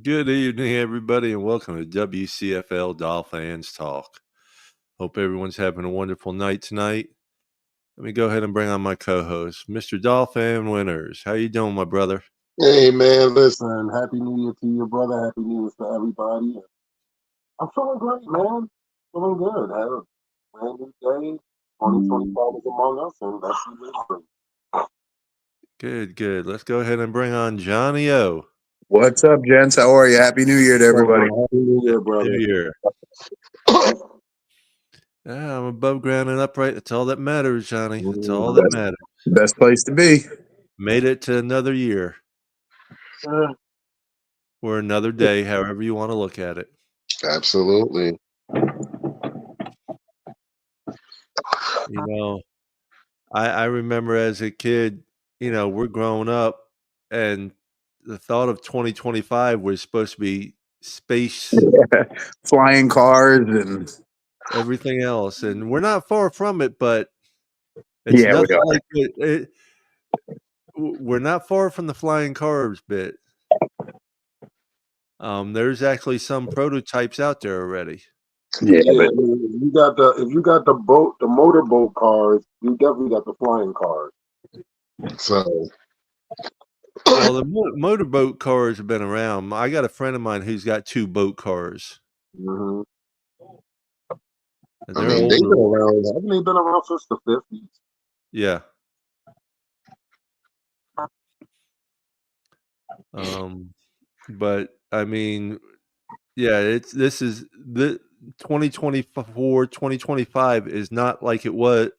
Good evening, everybody, and welcome to WCFL DolFans Talk. Hope everyone's having a wonderful night tonight. Let me go ahead and bring on my co-host, Mr. Dolphin Winters. How you doing, my brother? Hey, man, listen, Happy New Year to you, brother. Happy New Year to everybody. I'm feeling great, man. Feeling good. Had a brand new day. 2025 is among us, and that's the history. Good. Let's go ahead and bring on Johnny O. What's up, gents? How are you? Happy New Year to everybody. Happy New Year, brother. New Year. I'm above ground and upright. That's all that matters, Johnny. That's all that matters. Best place to be. Made it to another year. Or another day, however you want to look at it. Absolutely. You know, I remember as a kid, we're growing up, and the thought of 2025 was supposed to be space, flying cars, and everything else, and we're not far from it. But it's nothing like it. We're not far from the flying cars bit. There's actually some prototypes out there already. Yeah, but if you got the motorboat cars, you definitely got the flying cars. So, well, the motorboat cars have been around. I got a friend of mine who's got 2 boat cars. Mm-hmm. And they've been around. Haven't they been around since the 50s? Yeah. But I mean, yeah, this is the 2024, 2025 is not like it was.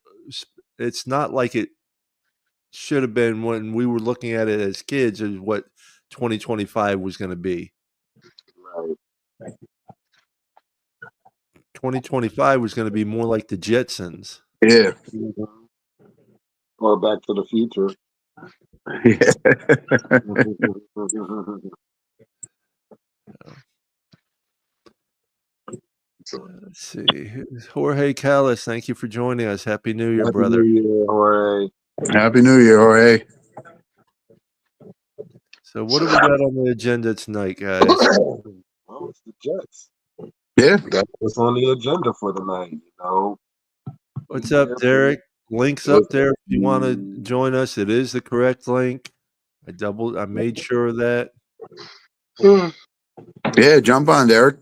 It's not like it should have been when we were looking at it as kids, is what 2025 was going to be. Right. 2025 was going to be more like the Jetsons. Yeah. Mm-hmm. Or Back to the Future. Yeah. Let's see. Jorge Callis, thank you for joining us. Happy New Year, brother. Happy New Year, Jorge. Happy New Year, Jorge. So what do we got on the agenda tonight, guys? Well, it's the Jets. Yeah. That's what's on the agenda for tonight, What's up, Derek? Link's up there if you want to join us. It is the correct link. I made sure of that. Yeah, jump on, Derek.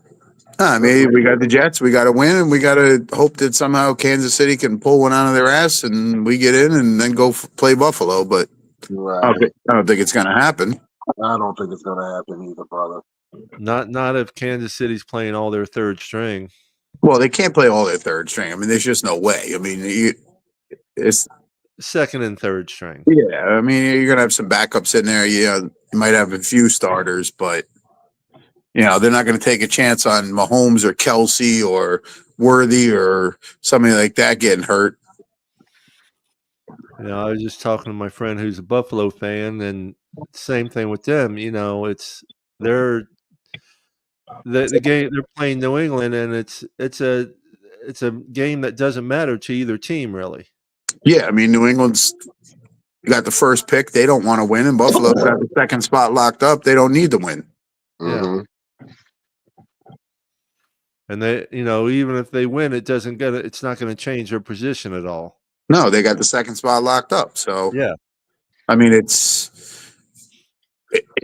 I mean, we got the Jets. We got to win, and we got to hope that somehow Kansas City can pull one out of their ass, and we get in and then go play Buffalo. But I don't think it's going to happen. I don't think it's going to happen either, brother. Not if Kansas City's playing all their third string. Well, they can't play all their third string. I mean, there's just no way. I mean, it's second and third string. Yeah, I mean, you're going to have some backups in there. You might have a few starters, but they're not going to take a chance on Mahomes or Kelsey or Worthy or somebody like that getting hurt. I was just talking to my friend who's a Buffalo fan, and same thing with them. It's the game they're playing New England, and it's a game that doesn't matter to either team, really. Yeah, I mean, New England's got the first pick; they don't want to win, and Buffalo's got the second spot locked up. They don't need to win. Mm-hmm. Yeah. And they, even if they win, it's not going to change their position at all. No, they got the second spot locked up. So yeah, I mean, it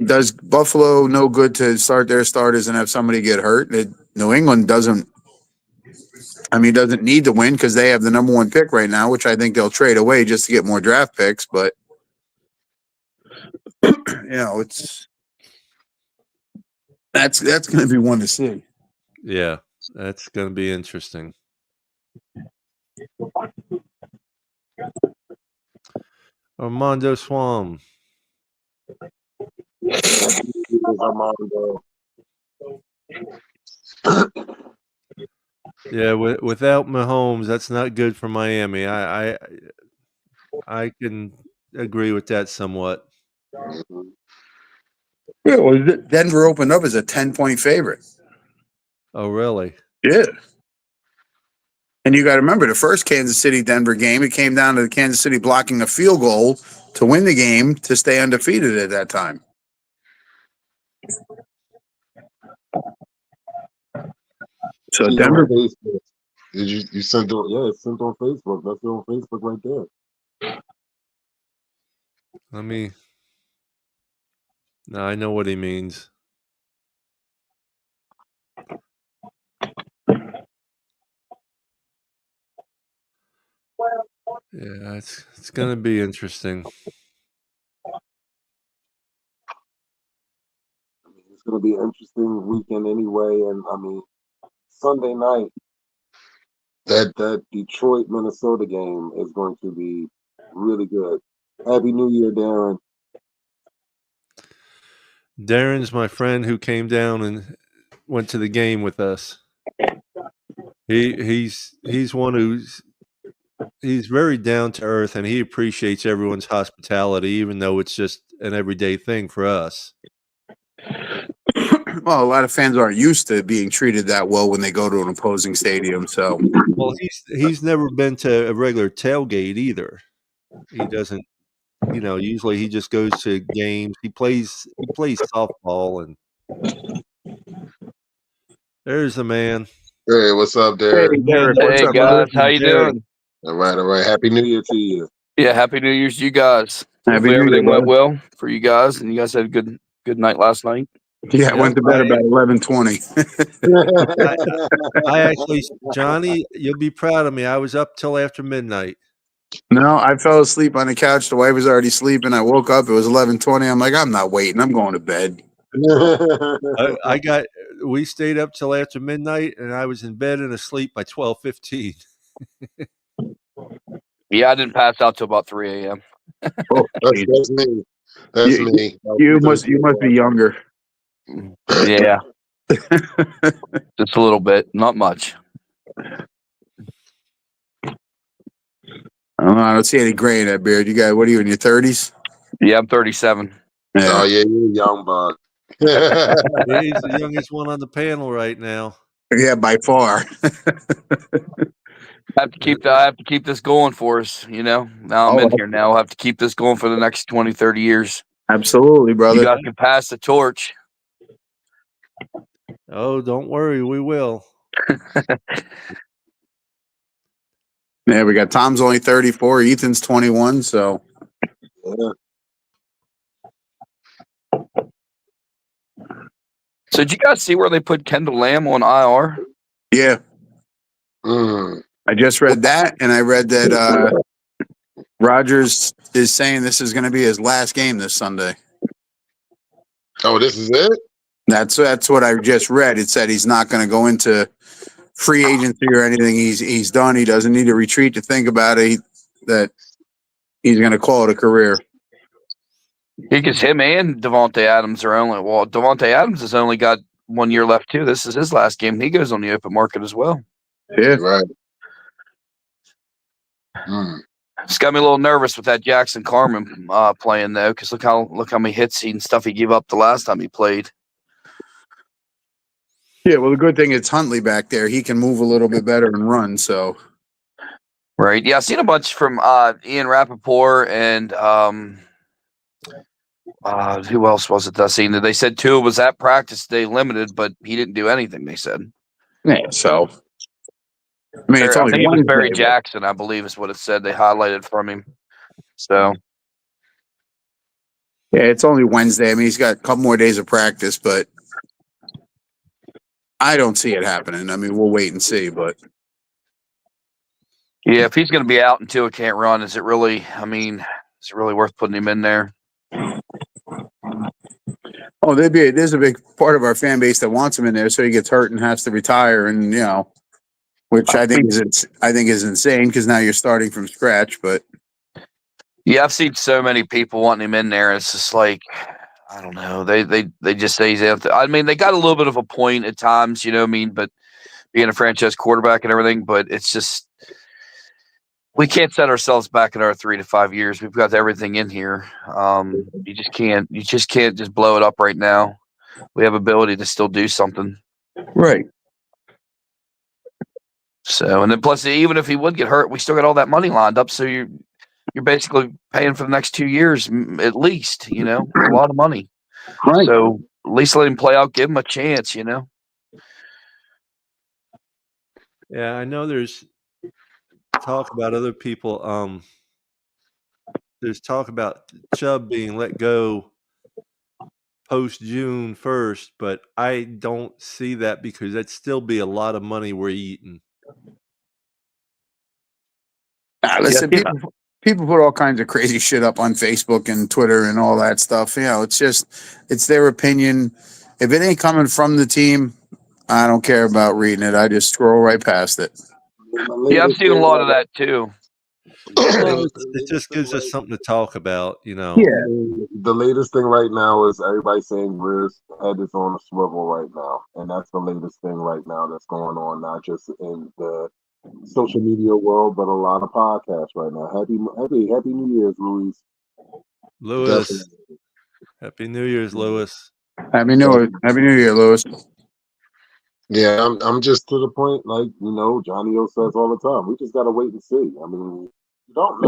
does Buffalo no good to start their starters and have somebody get hurt. New England doesn't need to win because they have the number 1 pick right now, which I think they'll trade away just to get more draft picks. But that's going to be one to see. Yeah, that's going to be interesting. Armando Swam. Yeah, without Mahomes, that's not good for Miami. I can agree with that somewhat. Yeah, well, Denver opened up as a 10-point favorite. Oh, really? Yeah. And you got to remember the first Kansas City-Denver game, it came down to the Kansas City blocking a field goal to win the game to stay undefeated at that time. So Denver. Facebook. Did you sent on? Yeah, it's sent on Facebook. That's it on Facebook right there. No, I know what he means. Yeah, it's gonna be interesting. It's gonna be an interesting weekend anyway, and Sunday night that Detroit Minnesota game is going to be really good. Happy New Year, Darren. Darren's my friend who came down and went to the game with us. He's one he's very down to earth, and he appreciates everyone's hospitality, even though it's just an everyday thing for us. Well, a lot of fans aren't used to being treated that well when they go to an opposing stadium. So, well, he's never been to a regular tailgate either. He doesn't. Usually he just goes to games. He plays softball, and there's the man. Hey, what's up, Darren? hey, Derek, what's Hey up, guys, brother? how you doing? All right. Happy New Year to you. Yeah, happy New Year's to you guys. Happy Hopefully New Year, everything went brother. well for you guys, and you guys had a good night last night. Yeah, I went to bed about 11:20. I actually, Johnny, you'll be proud of me. I was up till after midnight. No, I fell asleep on the couch. The wife was already sleeping. I woke up. It was 11:20. I'm like, I'm not waiting. I'm going to bed. We stayed up till after midnight, and I was in bed and asleep by 12:15. Yeah, I didn't pass out till about 3 a.m. Oh, that's me. That's me. You must be younger. Yeah, just a little bit, not much. I don't see any gray in that beard. You guys, what are you in your 30s? Yeah, I'm 37. Yeah. Oh yeah, you're a young bug. He's the youngest one on the panel right now. Yeah, by far. I have to keep this going for us. Now I'm in here now. I'll have to keep this going for the next 20, 30 years. Absolutely, brother. You guys can pass the torch. Oh, don't worry, we will. Yeah, we got Tom's only 34, Ethan's 21, so. Yeah. So did you guys see where they put Kendall Lamb on IR? Yeah. I just read that, and I read that Rodgers is saying this is going to be his last game this Sunday. Oh, this is it? That's what I just read. It said he's not going to go into free agency or anything. He's done. He doesn't need to retreat to think about it. That he's going to call it a career. Because him and Devontae Adams are only Devontae Adams has only got 1 year left too. This is his last game. He goes on the open market as well. Yeah, right. It's got me a little nervous with that Jackson Carman playing though, because look how many hits and stuff he gave up the last time he played. Yeah, well, the good thing is Huntley back there. He can move a little bit better and run. So, right, yeah, I've seen a bunch from Ian Rappaport and who else was it that I seen? They said Tua was at practice today, limited, but he didn't do anything. They said. Yeah, so. I mean, it's only I think Wednesday, it was Barry Jackson, I believe, is what it said. They highlighted from him. So. Yeah, it's only Wednesday. I mean, he's got a couple more days of practice, but I don't see it happening. I mean, we'll wait and see, but. Yeah, if he's going to be out and Tua can't run, is it really worth putting him in there? Oh, there's a big part of our fan base that wants him in there, so he gets hurt and has to retire, and which I think is insane because now you're starting from scratch. But yeah, I've seen so many people wanting him in there. It's just like I don't know. They just say he's out. I mean, they got a little bit of a point at times, but being a franchise quarterback and everything, but it's just we can't set ourselves back in our 3 to 5 years. We've got everything in here. You just can't just blow it up right now. We have ability to still do something. Right. So, and then plus, even if he would get hurt, we still got all that money lined up. So you're basically paying for the next 2 years at least. A lot of money. Right. So at least let him play out, give him a chance. Yeah, I know there's talk about other people. There's talk about Chubb being let go post June 1st, but I don't see that because that'd still be a lot of money we're eating. Listen, people put all kinds of crazy shit up on Facebook and Twitter and all that stuff. You know, it's their opinion. If it ain't coming from the team, I don't care about reading it. I just scroll right past it. Yeah, I've seen a lot of that too. Well, it just gives us something to talk about, you know. Yeah. The latest thing right now is everybody saying Greer's head is on a swivel right now, and that's the latest thing right now that's going on, not just in the social media world, but a lot of podcasts right now. Happy New Year's, Luis. Lewis, Definitely. Happy New Year's, Lewis. Happy New Year, Lewis. Yeah, I'm just to the point, like, Johnny O says all the time. We just gotta wait and see. I mean, you don't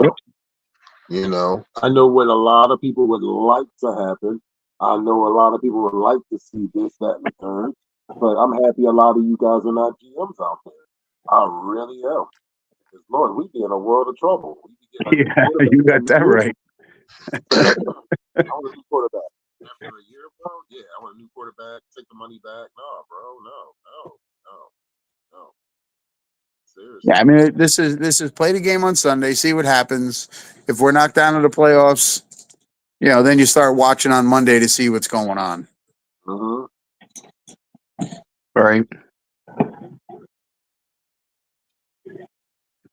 know. I know what a lot of people would like to happen. I know a lot of people would like to see this, that, and the third. But I'm happy a lot of you guys are not GMs out there. I really am. Because Lord, we'd be in a world of trouble. We'd be getting Yeah, you got that right. I want a new quarterback. After a year, bro, yeah, I want a new quarterback. Take the money back. No, bro, no. Seriously. Yeah, I mean, this is play the game on Sunday, see what happens. If we're knocked down to the playoffs, then you start watching on Monday to see what's going on. Mm-hmm. Right.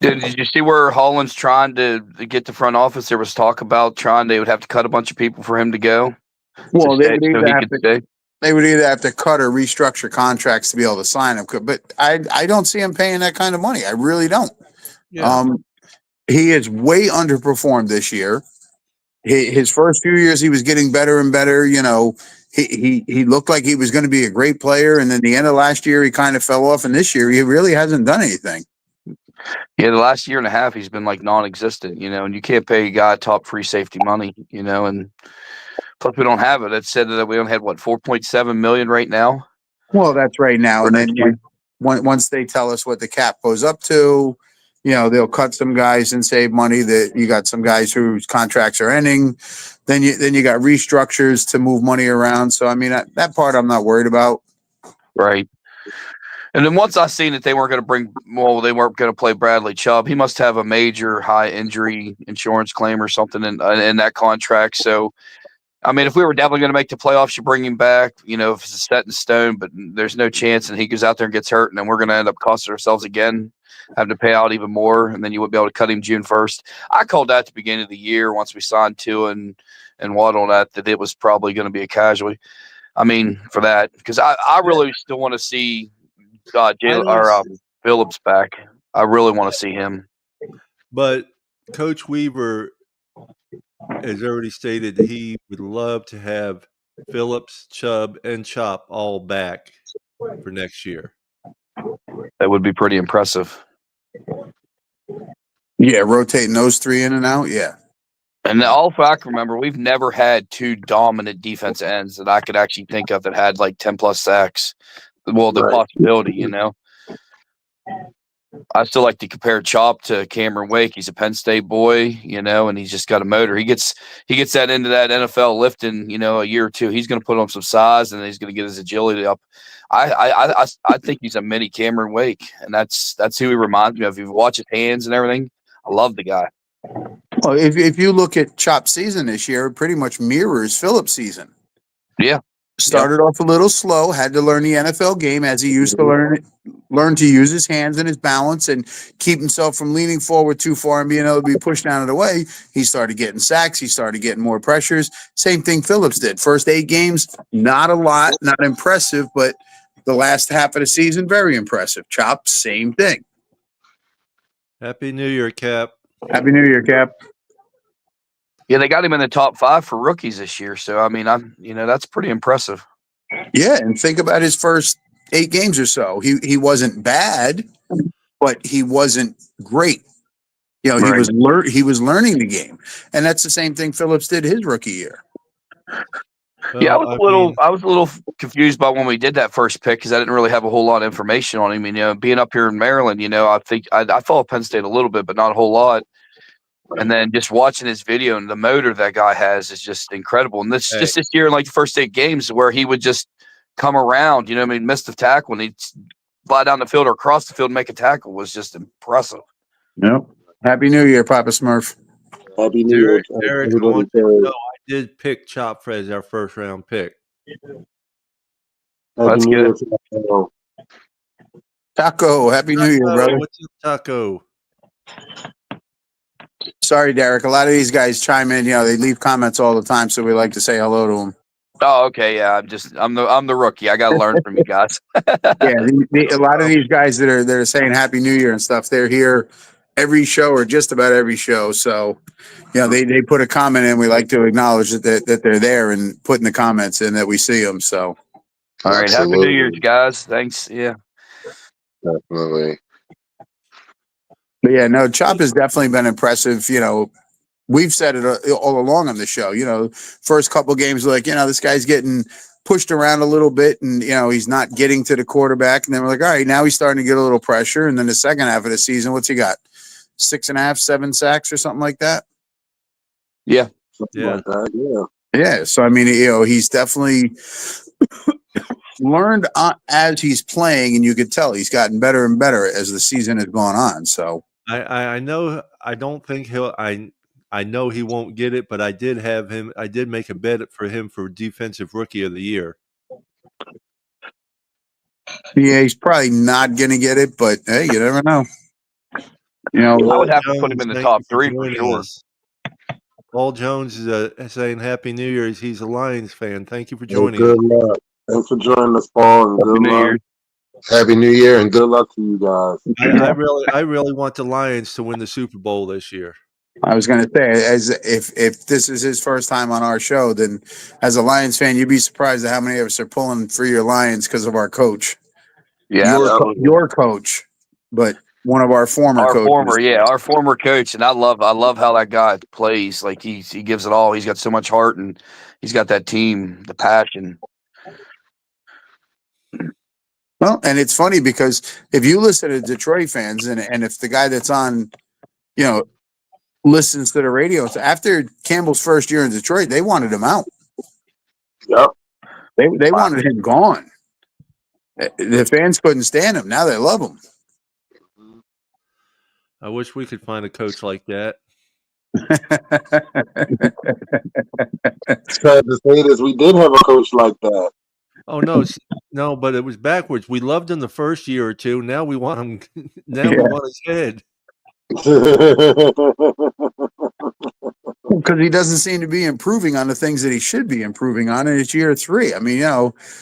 Did you see where Holland's trying to get the front office? There was talk about they would have to cut a bunch of people for him to go. Well, they would either have to cut or restructure contracts to be able to sign him. But I don't see him paying that kind of money. I really don't. Yeah. He is way underperformed this year. His first few years, he was getting better and better. He looked like he was going to be a great player, and then the end of last year, he kind of fell off. And this year, he really hasn't done anything. Yeah, the last year and a half, he's been like non-existent, and you can't pay a guy top free safety money, and plus we don't have it. It said that we only had $4.7 million right now. Well, that's right now, and then once they tell us what the cap goes up to, they'll cut some guys and save money. That you got some guys whose contracts are ending. Then you got restructures to move money around. So I mean that part I'm not worried about. Right. And then once I seen that they weren't going to play Bradley Chubb, he must have a major high injury insurance claim or something in that contract. So, I mean, if we were definitely going to make the playoffs, you bring him back, if it's set in stone, but there's no chance and he goes out there and gets hurt, and then we're going to end up costing ourselves again, having to pay out even more, and then you would be able to cut him June 1st. I called that at the beginning of the year once we signed Tua and Waddle that it was probably going to be a casualty. I mean, for that, because I really still want to see Phillips back. I really want to see him. But Coach Weaver has already stated he would love to have Phillips, Chubb, and Chop all back for next year. That would be pretty impressive. Yeah, rotating those three in and out. Yeah. And also, I can remember we've never had two dominant defense ends that I could actually think of that had like 10 plus sacks. Well, the possibility, I still like to compare Chop to Cameron Wake. He's a Penn State boy, and he's just got a motor. He gets that into that NFL lifting, a year or two. He's going to put on some size, and he's going to get his agility up. I think he's a mini Cameron Wake, and that's who he reminds me of. If you watch his hands and everything, I love the guy. Well, if you look at Chop's season this year, it pretty much mirrors Phillips' season. Yeah. Started off a little slow, had to learn the NFL game as he used to learn to use his hands and his balance and keep himself from leaning forward too far and being able to be pushed out of the way. He started getting sacks. He started getting more pressures. Same thing Phillips did. First 8 games, not a lot, not impressive, but the last half of the season, very impressive. Chop, same thing. Happy New Year, Cap. Happy New Year, Cap. Yeah, they got him in the top 5 for rookies this year. So, I mean, that's pretty impressive. Yeah, and think about his first 8 games or so. He wasn't bad, but he wasn't great. He was learning the game. And that's the same thing Phillips did his rookie year. Yeah, Well, I mean, I was a little confused by when we did that first pick because I didn't really have a whole lot of information on him. Being up here in Maryland, I think I follow Penn State a little bit, but not a whole lot. And then just watching his video and the motor that guy has is just incredible. And this year, in like the first 8 games, where he would just come around, miss the tackle and he'd fly down the field or across the field and make a tackle was just impressive. Yep. Happy New Year, Papa Smurf. Happy New Year. Derek, I want you to know I did pick Chop as our first round pick. That's good. Taco, Happy New Year, brother. What's up, Taco? Sorry, Derek. A lot of these guys chime in. They leave comments all the time, so we like to say hello to them. Oh, okay. Yeah, I'm the rookie. I got to learn from you guys. Yeah, a lot of these guys that are saying Happy New Year and stuff, they're here every show or just about every show. So, they put a comment in. We like to acknowledge that they're there and putting the comments in that we see them. So, all right, Happy New Year, guys. Thanks. Yeah, definitely. But yeah, no, Chop has definitely been impressive. We've said it all along on the show. First couple games, like, this guy's getting pushed around a little bit and, he's not getting to the quarterback. And then we're like, all right, now he's starting to get a little pressure. And then the second half of the season, what's he got? 6.5, 7 sacks or something like that? Yeah. Yeah. Like that, Yeah. So, I mean, he's definitely learned as he's playing, and you could tell he's gotten better and better as the season has gone on. So I know I don't think I know he won't get it, but I did make a bet for him for Defensive Rookie of the Year. Yeah, he's probably not going to get it, but hey, you never know. I would have to put him in the top 3 for sure. Paul Jones is saying Happy New Year's. He's a Lions fan. Thank you for joining us. Good luck. Thanks for joining us, Paul, and good luck. Happy New Year and good luck to you guys. I really want the Lions to win the Super Bowl this year. I was going to say, if this is his first time on our show, then as a Lions fan, you'd be surprised at how many of us are pulling for your Lions because of our coach. Yeah, your coach, but one of our former coaches. Our former coach, and I love how that guy plays. Like he gives it all. He's got so much heart, and he's got that team, the passion. Well, and it's funny because if you listen to Detroit fans, and if the guy that's on, listens to the radio, so after Campbell's first year in Detroit, they wanted him out. Yep, they wanted him gone. The fans couldn't stand him. Now they love him. I wish we could find a coach like that. It's sad to say this. We did have a coach like that. Oh no, but it was backwards. We loved him the first year or two. Now we want him. Now we want his head. Because he doesn't seem to be improving on the things that he should be improving on, and it's year 3. I mean,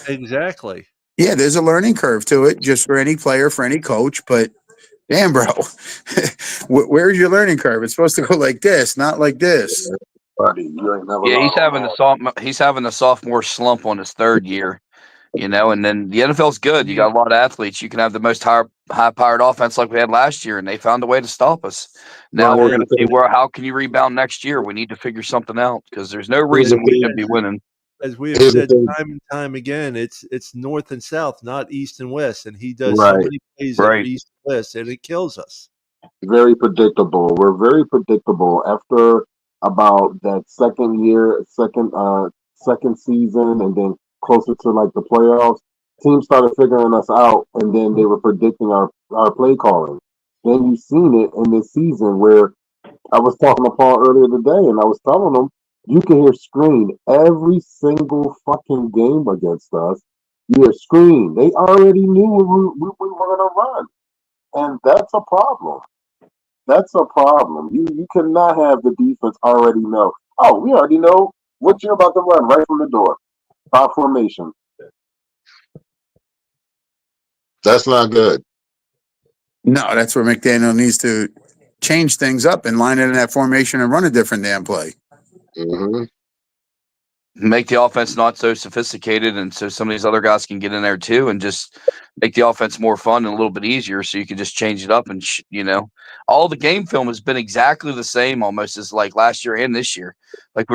exactly. Yeah, there's a learning curve to it, just for any player, for any coach. But damn, bro, where's your learning curve? It's supposed to go like this, not like this. Buddy, you ain't never he's having a sophomore slump on his 3rd year. And then the NFL's good. You got a lot of athletes. You can have the most high-powered offense like we had last year, and they found a way to stop us. Now we're going to see how can you rebound next year. We need to figure something out because there's no reason we should be winning. As we have said time and time again, it's north and south, not east and west. And he does so many plays that are east and west, and it kills us. Very predictable. We're very predictable. After about that second season, and then closer to like the playoffs, teams started figuring us out, and then they were predicting our play calling. Then you've seen it in this season where I was talking to Paul earlier today, and I was telling him you can hear screen every single fucking game against us. You hear screen. They already knew we were going to run, and that's a problem. That's a problem. You cannot have the defense already know. Oh, we already know what you're about to run right from the door. By formation. That's not good. No, that's where McDaniel needs to change things up and line it in that formation and run a different damn play. Mm-hmm. Make the offense not so sophisticated, and so some of these other guys can get in there too, and just make the offense more fun and a little bit easier, so you can just change it up. And all the game film has been exactly the same almost as like last year and this year. Like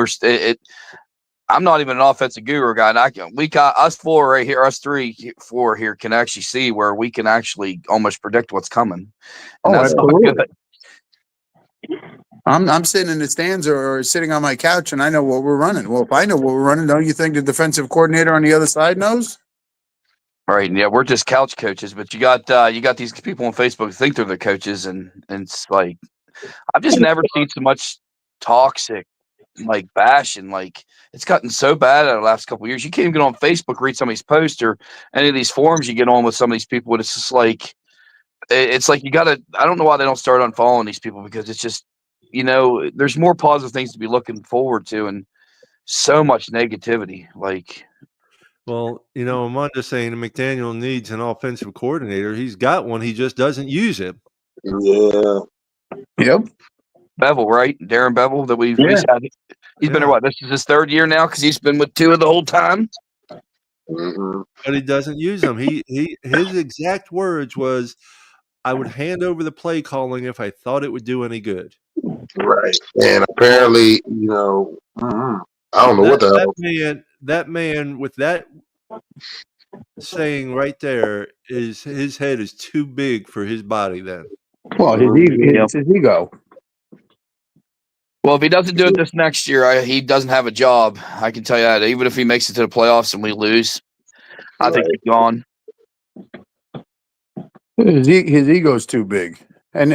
I'm not even an offensive guru guy, and us four right here, us four here can actually see where we can actually almost predict what's coming. And that's absolutely. not good. I'm sitting in the stands or sitting on my couch, and I know what we're running. Well, if I know what we're running, don't you think the defensive coordinator on the other side knows? Right, yeah, we're just couch coaches, but you got these people on Facebook who think they're the coaches, and it's like I've just never seen so much toxic, like bashing. Like it's gotten so bad in the last couple of years. You can't even get on Facebook, read somebody's post or any of these forums you get on with some of these people. But it's just like it's like you gotta. I don't know why they don't start unfollowing these people because it's just there's more positive things to be looking forward to, and so much negativity. Like. Well, I'm just saying McDaniel needs an offensive coordinator. He's got one. He just doesn't use it. Yeah. Yep. Bevel, right? Darren Bevel that we've had. He's been there, what? This is his third year now because he's been with Tua the whole time. Mm-hmm. But he doesn't use them. His exact words was, "I would hand over the play calling if I thought it would do any good." Right. And apparently, I don't know what the hell. That man with that saying right there is his head is too big for his body. Then, well, his ego. Well, if he doesn't do it this next year, he doesn't have a job. I can tell you that. Even if he makes it to the playoffs and we lose, I think he's gone. His ego's too big. And,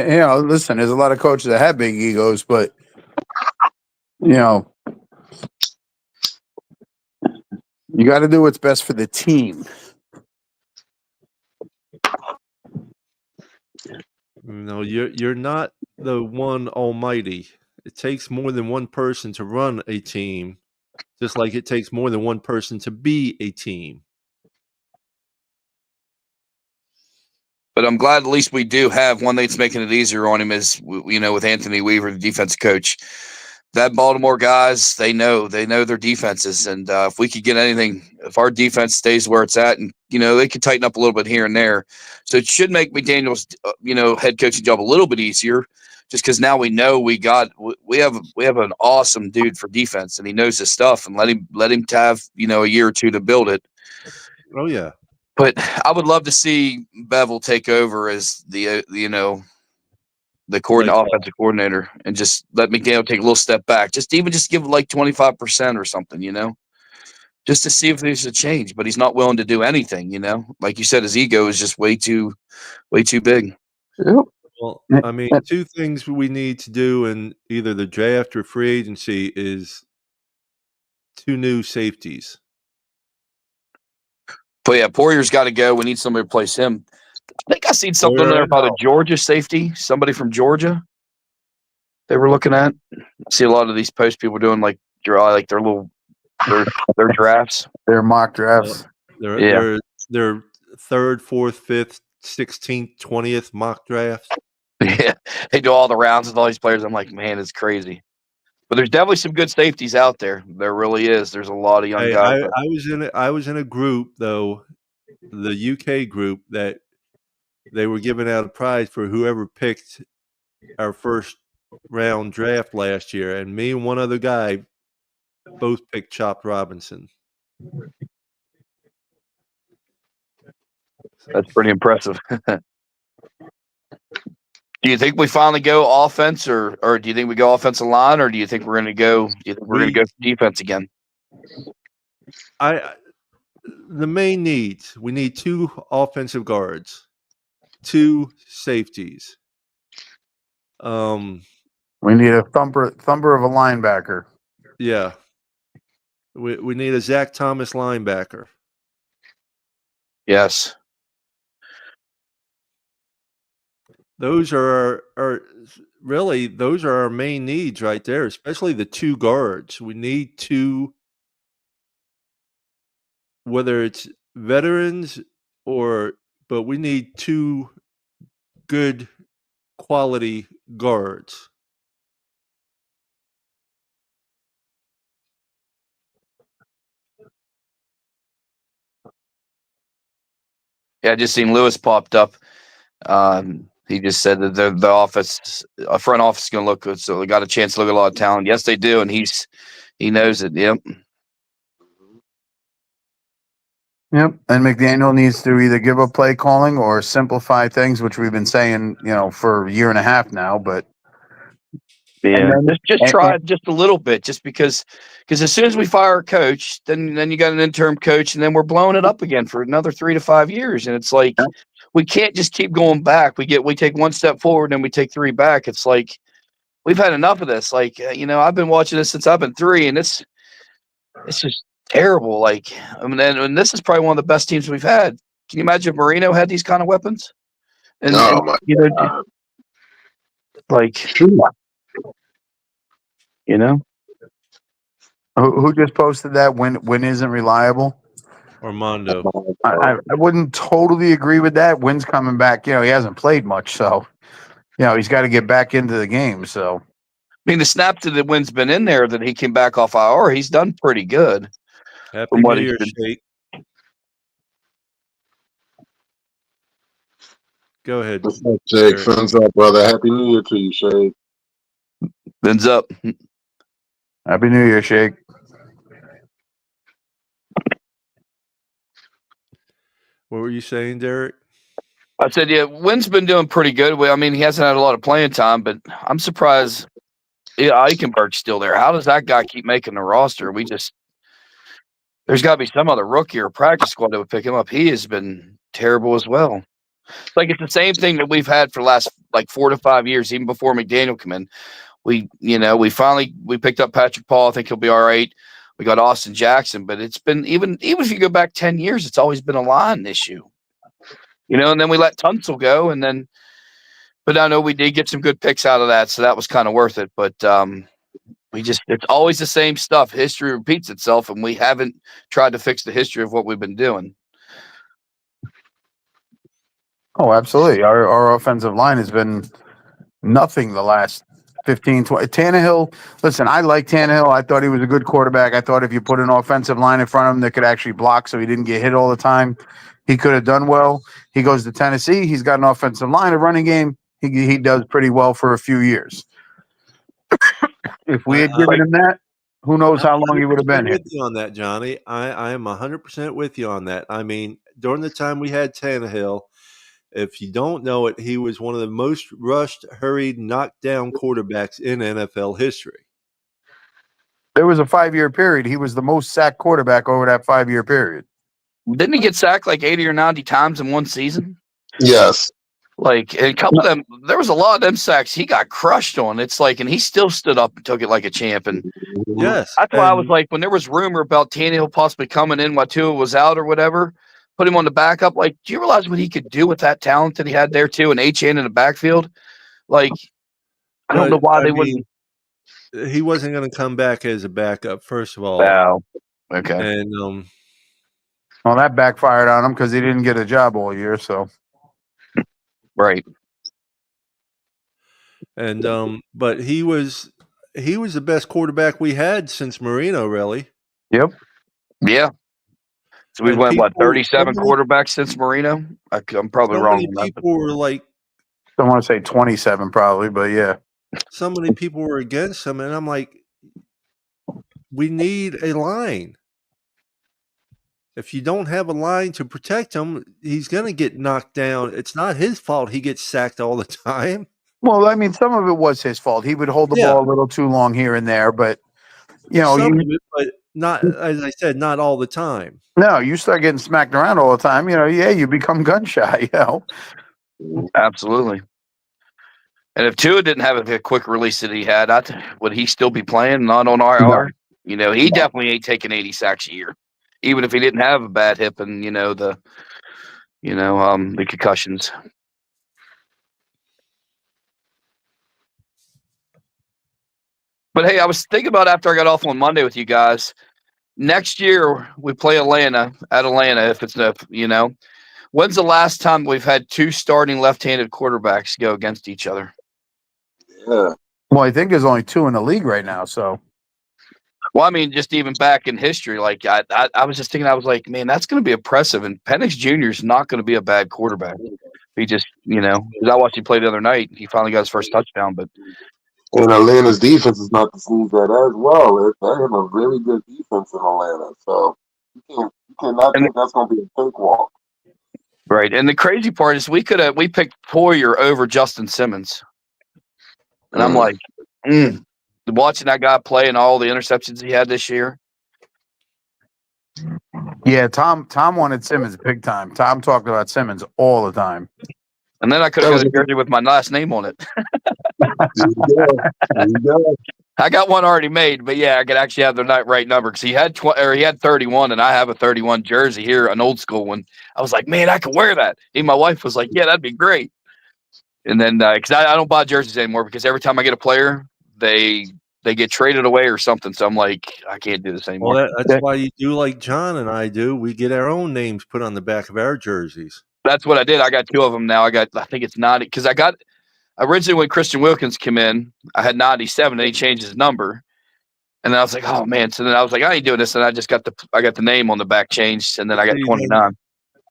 listen, there's a lot of coaches that have big egos, but, you got to do what's best for the team. You're not the one almighty. It takes more than one person to run a team, just like it takes more than one person to be a team. But I'm glad at least we do have one thing that's making it easier on him is, with Anthony Weaver, the defensive coach. That Baltimore guys, they know their defenses. And if we could get anything, if our defense stays where it's at and, they could tighten up a little bit here and there. So it should make McDaniel's, head coaching job a little bit easier just because now we know we have an awesome dude for defense and he knows his stuff and let him have, a year or two to build it. Oh, yeah. But I would love to see Bevel take over as the offensive coordinator and just let McDaniel take a little step back. Just give like 25% or something, just to see if there's a change. But he's not willing to do anything, Like you said, his ego is just way too big. Yep. Well, I mean, two things we need to do in either the draft or free agency is 2 new safeties. But yeah, Poyer's got to go. We need somebody to replace him. I think I seen something there about a Georgia safety, somebody from Georgia. They were looking at. I see a lot of these post people doing like their drafts, their mock drafts. Their 3rd, 4th, 5th, 16th, 20th mock drafts. Yeah, they do all the rounds with all these players. I'm like, man, it's crazy. But there's definitely some good safeties out there. There really is. There's a lot of young guys. I was in a group though, the UK group, that they were giving out a prize for whoever picked our first round draft last year, and me and one other guy both picked Chopped Robinson. That's pretty impressive. Do you think we finally go offense, or do you think we go offensive line, or do you think we're going to go? Do you think we're going to go defense again? The main needs: we need 2 offensive guards, 2 safeties. We need a thumper of a linebacker. Yeah, we need a Zach Thomas linebacker. Yes. Those are those are our main needs right there, especially the 2 guards. We need 2, whether it's veterans but we need 2 good quality guards. Yeah, I just seen Lewis popped up. He just said that the office, front office, is going to look good. So they got a chance to look at a lot of talent. Yes, they do, and he knows it. Yep. Yep. And McDaniel needs to either give up play calling or simplify things, which we've been saying, for a year and a half now. But Yeah, then, just try it just a little bit, just because as soon as we fire a coach, then you got an interim coach, and then we're blowing it up again for another 3 to 5 years, and it's like we can't just keep going back. We take one step forward, and we take 3 back. It's like we've had enough of this. Like I've been watching this since I've been 3, and it's just terrible. Like and this is probably one of the best teams we've had. Can you imagine if Marino had these kind of weapons? And my God. like who just posted that Win isn't reliable? Armando. I wouldn't totally agree with that. Wynn's coming back. He hasn't played much, so he's got to get back into the game. So I mean, the snaps that Wynn's been in there that he came back off IR, he's done pretty good. Happy New Year, Shake. Go ahead. What's up, Shake? Fins up, brother. Happy New Year to you, Shake. Fins up. Happy New Year, Shake. What were you saying, Derek? I said, yeah, Wynn's been doing pretty good. I mean, he hasn't had a lot of playing time, but I'm surprised Eichenberg's still there. How does that guy keep making the roster? There's got to be some other rookie or practice squad that would pick him up. He has been terrible as well. It's the same thing that we've had for the last 4 to 5 years, even before McDaniel came in. We picked up Patrick Paul. I think he'll be all right. We got Austin Jackson, but it's been even if you go back 10 years, it's always been a line issue. And then we let Tunsil go, but I know we did get some good picks out of that, so that was kind of worth it. But it's always the same stuff. History repeats itself, and we haven't tried to fix the history of what we've been doing. Oh, absolutely. Our offensive line has been nothing the last 15, 20. Tannehill, listen, I like Tannehill. I thought he was a good quarterback. I thought if you put an offensive line in front of him that could actually block so he didn't get hit all the time, he could have done well. He goes to Tennessee. He's got an offensive line, a running game. He does pretty well for a few years. If we had given him that, who knows how long he would have been here. I'm with you on that, Johnny. I am 100% with you on that. I mean, during the time we had Tannehill, if you don't know it, he was one of the most rushed, hurried, knocked down quarterbacks in NFL history. There was a 5-year period. He was the most sacked quarterback over that 5-year period. Didn't he get sacked 80 or 90 times in one season? Yes. And a couple of them, there was a lot of them sacks he got crushed on. It's and he still stood up and took it like a champ. And yes, that's why I was when there was rumor about Tannehill possibly coming in while Tua was out or whatever, put him on the backup. Do you realize what he could do with that talent that he had there too? And HN in the backfield, I don't know why they wouldn't. He wasn't going to come back as a backup, first of all. Wow. Okay. And well, that backfired on him because he didn't get a job all year. So. Right. And but he was the best quarterback we had since Marino, really. Yep. Yeah. So we went 37 quarterbacks since Marino. I'm probably wrong. People were I don't want to say 27 probably, but yeah. So many people were against him, and I'm like, we need a line. If you don't have a line to protect him, he's going to get knocked down. It's not his fault he gets sacked all the time. Well, I mean, some of it was his fault. He would hold the ball a little too long here and there, but some of it, but not, as I said, not all the time. No, you start getting smacked around all the time. You become gun shy. Absolutely. And if Tua didn't have a quick release that he had, would he still be playing? Not on IR. He definitely ain't taking 80 sacks a year, even if he didn't have a bad hip and the concussions. But hey, I was thinking about after I got off on Monday with you guys. Next year we play Atlanta at Atlanta. If it's when's the last time we've had 2 starting left-handed quarterbacks go against each other? Yeah. Well, I think there's only 2 in the league right now. So. Well, I mean, just even back in history, I was just thinking, I was like, man, that's going to be impressive. And Penix Jr. is not going to be a bad quarterback. He just, because I watched him play the other night. He finally got his first touchdown, but. And Atlanta's defense is not to sneeze at as well. They have a really good defense in Atlanta. So You cannot think that's going to be a cakewalk. Right, and the crazy part is we picked Poyer over Justin Simmons, and I'm like, watching that guy play and all the interceptions he had this year. Yeah, Tom wanted Simmons big time. Tom talked about Simmons all the time. And then I could have got a jersey with my last name on it. There you go. I got one already made, but yeah, I could actually have the right number because he had 31, and I have a 31 jersey here, an old school one. I was like, man, I could wear that. And my wife was like, yeah, that'd be great. And then because I don't buy jerseys anymore because every time I get a player, they get traded away or something. So I'm like, I can't do this anymore. Well, that's why you do like John and I do. We get our own names put on the back of our jerseys. That's what I did. I got 2 of them now. I think it's 90 because I got originally when Christian Wilkins came in, I had 97 and he changed his number. And then I was like, oh man. So then I was like, I ain't doing this. And I just got the name on the back changed. And then I got 29.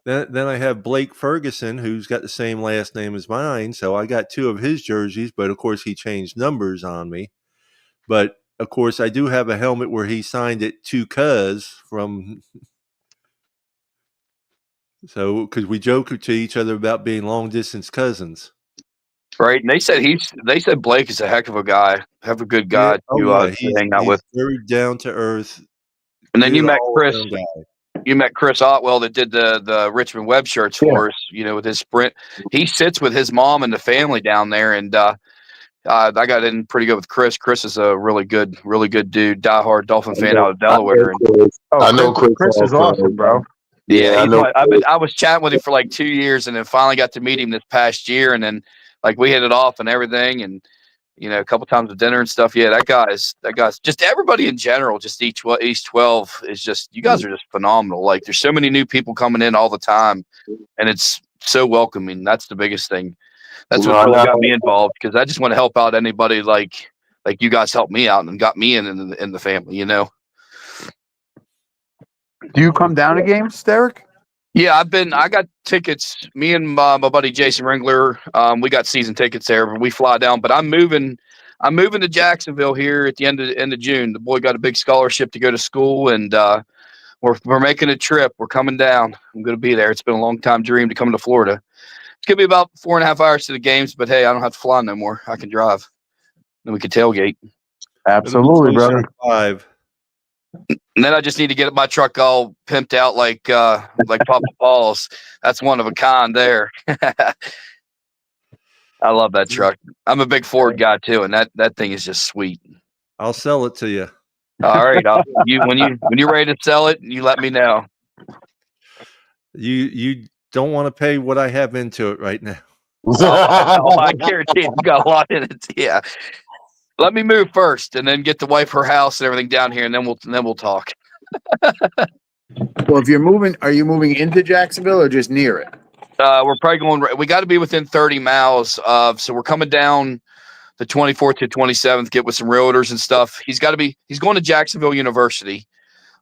Then I have Blake Ferguson, who's got the same last name as mine. So I got 2 of his jerseys, but of course he changed numbers on me. But of course I do have a helmet where he signed it to Cuz from. So because we joke to each other about being long distance cousins. Right. And they said Blake is a heck of a guy, have a good guy to hang out with. Very down to earth. And then you met Chris. You met Chris Otwell that did the Richmond Web shirts for us, with his sprint. He sits with his mom and the family down there. And I got in pretty good with Chris. Chris is a really good dude, diehard Dolphin fan out of Delaware. I know Chris is awesome, bro. Yeah, I was chatting with him for like 2 years and then finally got to meet him this past year. And then like we hit it off and everything. And, a couple times at dinner and stuff. Yeah, that guy's just everybody in general, just East 12 is just, you guys are just phenomenal. Like there's so many new people coming in all the time and it's so welcoming. That's the biggest thing. That's what really got me involved because I just want to help out anybody like you guys helped me out and got me in the family, Do you come down to games, Derek? Yeah, I got tickets. Me and my buddy Jason Ringler, we got season tickets there. We fly down, but I'm moving to Jacksonville here at the end of June. The boy got a big scholarship to go to school, and we're making a trip. We're coming down. I'm going to be there. It's been a long time dream to come to Florida. It's going to be about 4.5 hours to the games, but hey, I don't have to fly no more. I can drive. Then we can tailgate. Absolutely, brother. 5. And then I just need to get my truck all pimped out like Papa Paul's. That's one of a kind there. I love that truck. I'm a big Ford guy too, and that thing is just sweet. I'll sell it to you. All right, when you're ready to sell it, you let me know. You don't want to pay what I have into it right now. I guarantee you got a lot in it. Yeah. Let me move first, and then get the wife her house and everything down here, and then we'll talk. Well, if you're moving, are you moving into Jacksonville or just near it? We're probably going. We got to be within 30 miles of. So we're coming down the 24th to 27th. Get with some realtors and stuff. He's going to Jacksonville University.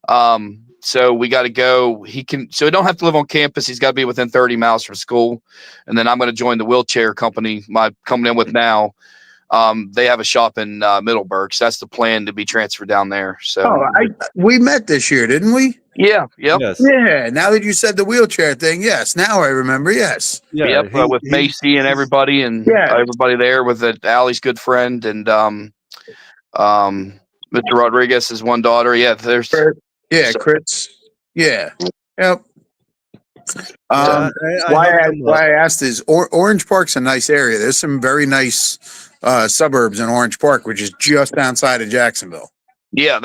So we got to go. So he don't have to live on campus. He's got to be within 30 miles from school, and then I'm going to join the wheelchair company. My company I'm with now. They have a shop in Middleburg, so that's the plan to be transferred down there. So we met this year, didn't we? Yeah. Yep. Yes. Yeah. Now that you said the wheelchair thing, yes. Now I remember. Yes. Yeah. Yep. With Macy and everybody, and everybody there with Allie's good friend and Mr. Rodriguez, his one daughter. Yeah. There's Chris. Yeah. Yep. Why I asked is Orange Park's a nice area. There's some very nice suburbs in Orange Park, which is just outside of Jacksonville. Yeah,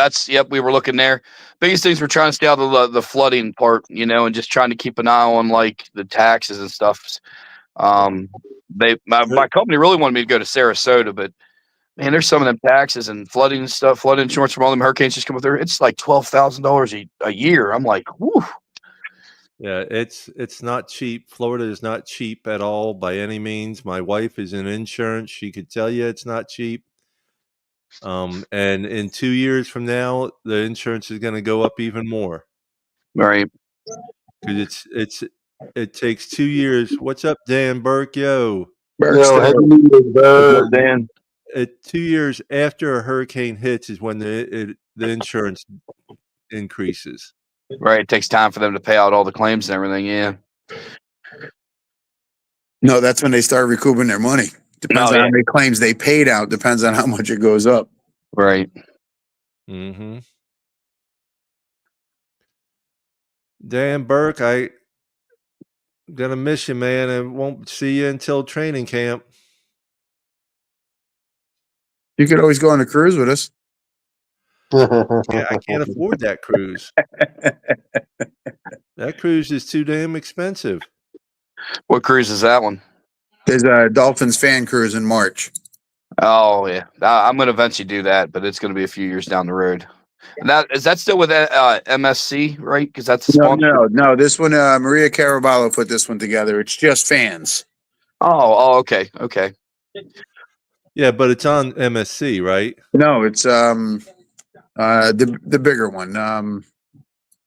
we were looking there. Biggest things we're trying to stay out of the flooding part, and just trying to keep an eye on like the taxes and stuff. My company really wanted me to go to Sarasota, but man, there's some of them taxes and flooding and stuff, flood insurance from all them hurricanes just come through. It's like $12,000 a year. I'm like, whoo. Yeah, it's not cheap. Florida is not cheap at all by any means. My wife is in insurance. She could tell you it's not cheap. And in 2 years from now, the insurance is going to go up even more. Right. Because it takes 2 years. What's up, Dan Burke? Yo, Dan. 2 years after a hurricane hits is when the insurance increases. Right. It takes time for them to pay out all the claims and everything. Yeah. No, that's when they start recouping their money. Depends on how many claims they paid out. Depends on how much it goes up. Right. Mm-hmm. Dan Burke, I gonna miss you, man, and won't see you until training camp. You could always go on a cruise with us. Yeah, I can't afford that cruise. That cruise is too damn expensive. What cruise is that one? There's a Dolphins fan cruise in March. Oh yeah, I'm going to eventually do that, but it's going to be a few years down the road. Now, is that still with MSC, right? Because that's the sponsor. No. This one, Maria Caraballo put this one together. It's just fans. Oh, okay. Yeah, but it's on MSC, right? No, it's the bigger one.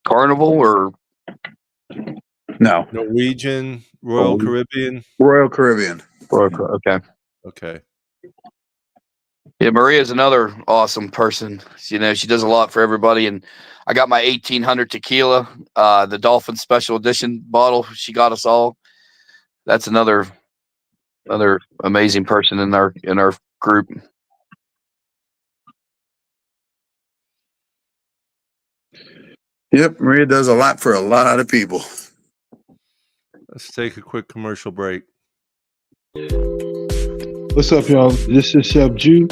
Carnival or no, Norwegian, Royal Caribbean. Royal Caribbean. Okay. Okay. Yeah, Maria's another awesome person. You know, she does a lot for everybody. And I got my 1800 tequila, the Dolphins special edition bottle. She got us all. That's another amazing person in our group. Yep, Maria does a lot for a lot of people. Let's take a quick commercial break. What's up, y'all? This is Chef Jew.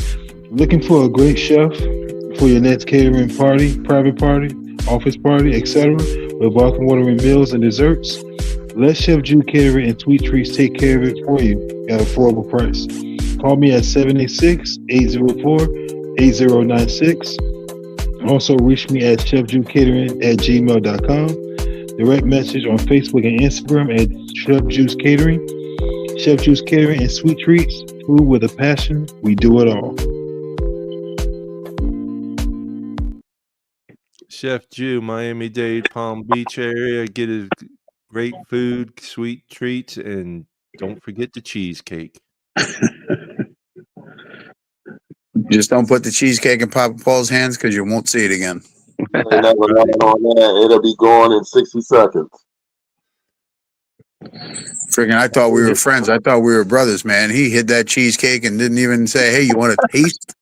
Looking for a great chef for your next catering party, private party, office party, etc. with welcome ordering meals and desserts? Let Chef Jew Catering and Sweet Treats take care of it for you at an affordable price. Call me at 786-804-8096. Also, reach me at chefjewcatering@gmail.com. Direct message on Facebook and Instagram at Chef Juice Catering. Chef Juice Catering and Sweet Treats. Food with a passion. We do it all. Chef Jew, Miami-Dade, Palm Beach area. Get his great food, sweet treats, and don't forget the cheesecake. Just don't put the cheesecake in Papa Paul's hands because you won't see it again. It'll be gone in 60 seconds. Freaking, I thought we were friends. I thought we were brothers, man. He hid that cheesecake and didn't even say, hey, you want a taste?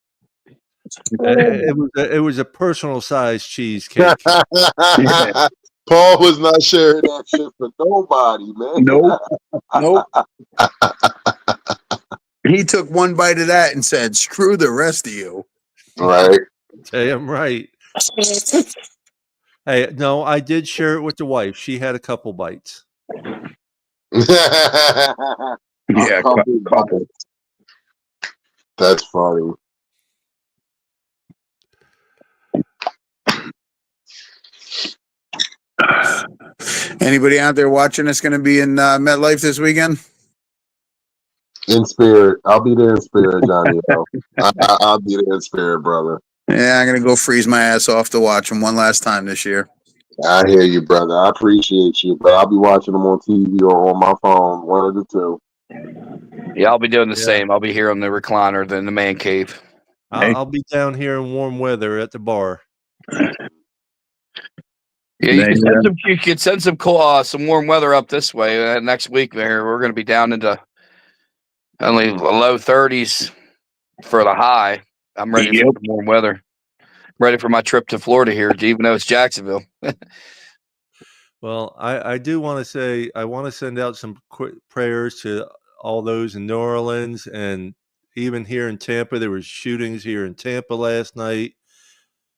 It was a personal size cheesecake. Paul was not sharing that shit for nobody, man. Nope. He took one bite of that and said, screw the rest of you. Right. Damn right. Hey, no, I did share it with the wife. She had a couple bites. Yeah, couple. That's funny. Anybody out there watching that's going to be in MetLife this weekend? In spirit. I'll be there in spirit, Johnny. I'll be there in spirit, brother. Yeah, I'm going to go freeze my ass off to watch them one last time this year. I hear you, brother. I appreciate you, but I'll be watching them on TV or on my phone, one of the two. Yeah, I'll be doing the same. I'll be here on the recliner than the man cave. I'll be down here in warm weather at the bar. Yeah, you could send some cool, some warm weather up this way. Next week, we're going to be down into only low 30s for the high. I'm ready for warm weather. Ready for my trip to Florida here, even though it's Jacksonville. Well, I do want to say I want to send out some quick prayers to all those in New Orleans and even here in Tampa. There were shootings here in Tampa last night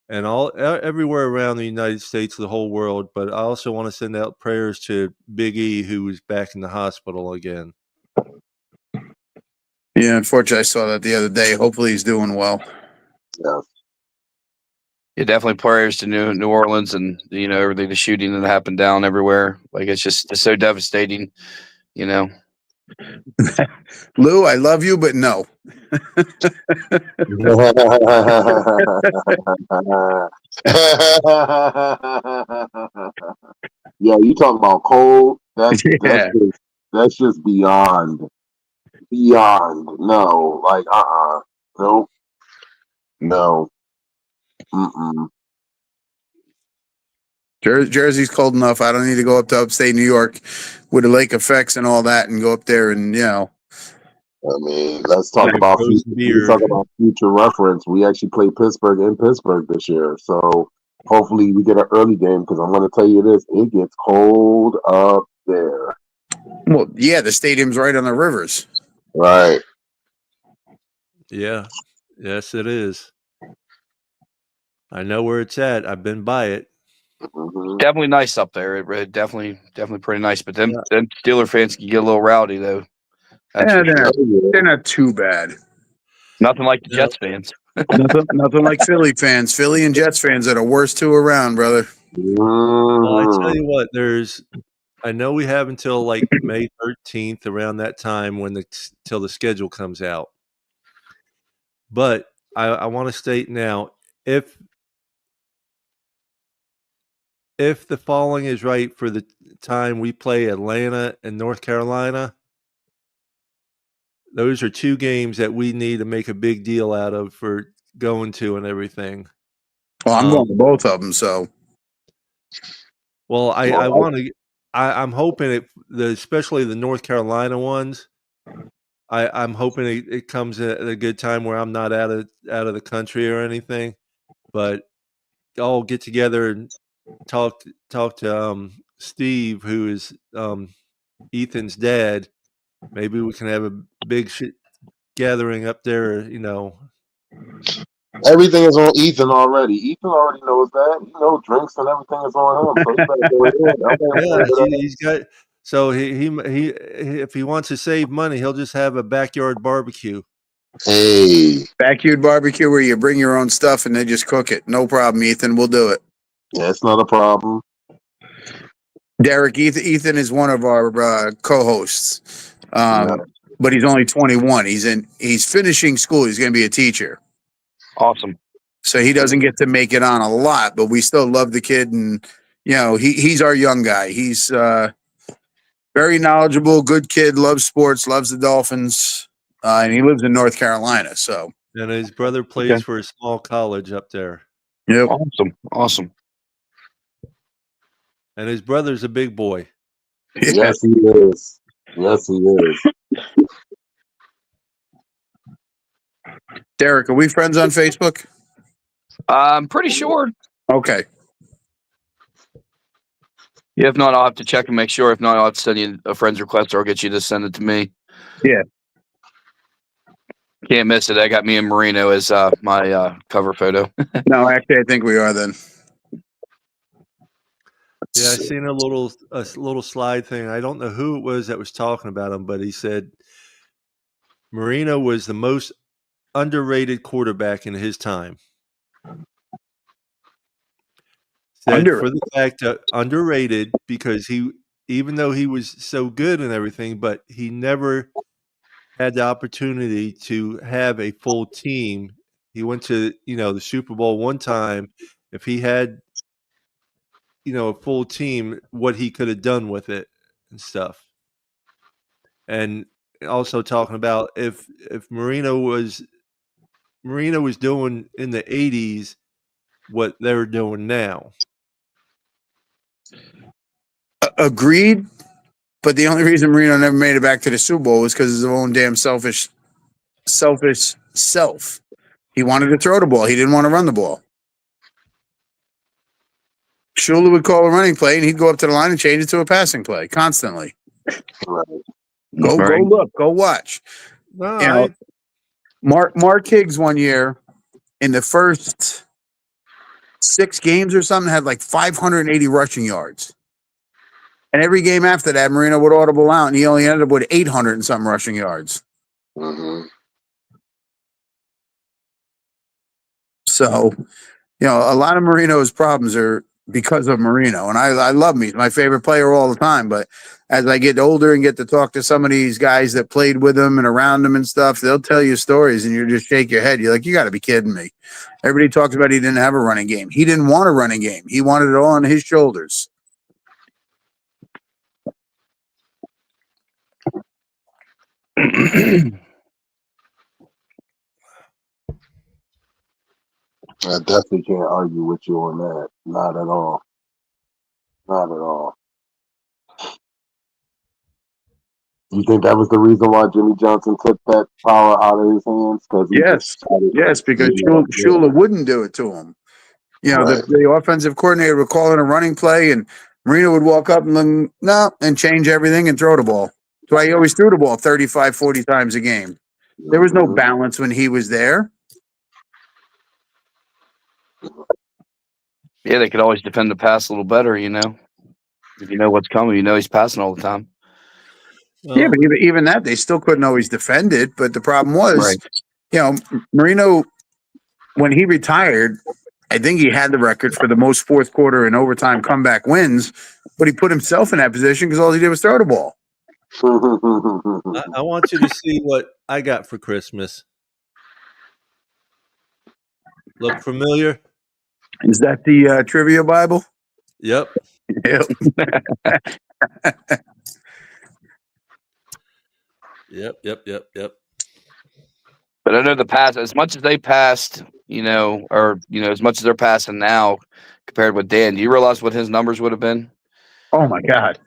and everywhere around the United States, the whole world. But I also want to send out prayers to Big E, who is back in the hospital again. Yeah, unfortunately, I saw that the other day. Hopefully, he's doing well. Yeah. Yeah, definitely prayers to New Orleans and, everything, the shooting that happened down everywhere. Like, it's so devastating, Lou, I love you, but no. Yeah, you talking about cold? That's just beyond. No, like nope, no. Jersey's cold enough. I don't need to go up to upstate New York with the lake effects and all that and go up there and, I mean, let's talk Drink about frozen beer. future reference. We actually play Pittsburgh in Pittsburgh this year, so hopefully we get an early game because I'm going to tell you this: it gets cold up there. well, yeah, the stadium's right on the rivers. Right. Yeah. Yes, it is. I know where it's at. I've been by it. Mm-hmm. Definitely nice up there. It definitely pretty nice. But then Steeler fans can get a little rowdy though. That's for sure. They're not too bad. Nothing like the Yeah. Jets fans. Nothing like Philly fans. Philly and Jets fans are the worst two around, brother. Well, I tell you what, I know we have until like May 13th, around that time till the schedule comes out. But I want to state now, if the following is right for the time we play Atlanta and North Carolina, those are two games that we need to make a big deal out of for going to and everything. Well, I'm going to both of them, so. Well, I want to. I'm hoping especially the North Carolina ones. I'm hoping it comes at a good time where I'm not out of the country or anything, but I'll get together and talk to Steve, who is Ethan's dad. Maybe we can have a big gathering up there. Everything is on Ethan already. Ethan already knows that. Drinks and everything is on him. So he better go in. Yeah, he's got. So he if he wants to save money, he'll just have a backyard barbecue. Hey, backyard barbecue where you bring your own stuff and they just cook it. No problem, Ethan. We'll do it. yeah, it's not a problem. Derek, Ethan is one of our co-hosts, but he's only 21. He's finishing school. He's going to be a teacher. Awesome. So he doesn't get to make it on a lot, but we still love the kid, and he's our young guy. He's very knowledgeable, good kid, loves sports, loves the Dolphins, and he lives in North Carolina. So, and his brother plays for a small college up there. Yep. Awesome. And his brother's a big boy. Yes, he is. Yes, he is. Derek, are we friends on Facebook? I'm pretty sure. Okay. Yeah, if not, I'll have to check and make sure. If not, I'll have to send you a friend's request or I'll get you to send it to me. Yeah. Can't miss it. I got me and Marino as my cover photo. No, actually, I think we are then. Yeah, I seen a little slide thing. I don't know who it was that was talking about him, but he said Marino was the most underrated quarterback in his time. For the fact that underrated because even though he was so good and everything, but he never had the opportunity to have a full team. He went to the Super Bowl one time. If he had a full team, what he could have done with it and stuff. And also talking about if Marino was doing in the 80s what they're doing now. Agreed. But the only reason Marino never made it back to the Super Bowl was because of his own damn selfish self. He wanted to throw the ball. He didn't want to run the ball. Shula would call a running play, and he'd go up to the line and change it to a passing play constantly. Right. Go look, go watch. No, Mark Higgs one year in the first 6 games or something had like 580 rushing yards. And every game after that, Marino would audible out, and he only ended up with 800 and some rushing yards. Mm-hmm. So, a lot of Marino's problems are because of Marino. And I love him. He's my favorite player all the time. But as I get older and get to talk to some of these guys that played with him and around him and stuff, they'll tell you stories, and you just shake your head. You're like, you got to be kidding me. Everybody talks about he didn't have a running game. He didn't want a running game. He wanted it all on his shoulders. I definitely can't argue with you on that. Not at all. Not at all. You think that was the reason why Jimmy Johnson took that power out of his hands? Yes, because Shula wouldn't do it to him. You know, Right. the offensive coordinator would call in a running play, and Marino would walk up and then, and change everything and throw the ball. That's why he always threw the ball 35, 40 times a game. There was no balance when he was there. Yeah, they could always defend the pass a little better, you know. If you know what's coming, you know he's passing all the time. Well, Yeah, but even that, they still couldn't always defend it. But the problem was, Right. you know, Marino, when he retired, I think he had the record for the most fourth quarter and overtime comeback wins, but he put himself in that position because all he did was throw the ball. I want you to see what I got for Christmas. Look familiar? Is that the trivia Bible? Yep. Yep. Yep. But I know the pass, as much as they passed, you know, or, you know, as much as they're passing now compared with Dan, do you realize what his numbers would have been? Oh, my God.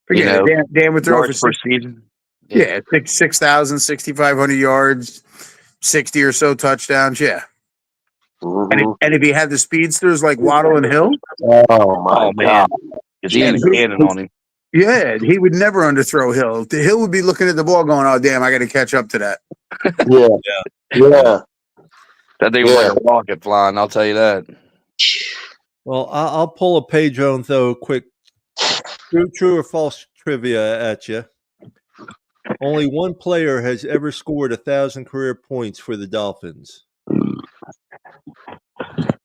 Forget You know, it. Dan would throw for yards per season. Yeah, 6,000, 6,500 yards, 60 or so touchdowns. Yeah. Mhm. And if he had the speedsters like Waddle and Hill, Oh my Oh, man. God. Because he had a cannon on him. yeah, he would never underthrow Hill. The Hill would be looking at the ball going, oh, damn, I got to catch up to that. Yeah. That thing was like a rocket flying, I'll tell you that. Well, I'll pull a page and throw a quick true or false trivia at you. Only one player has ever scored 1,000 career points for the Dolphins.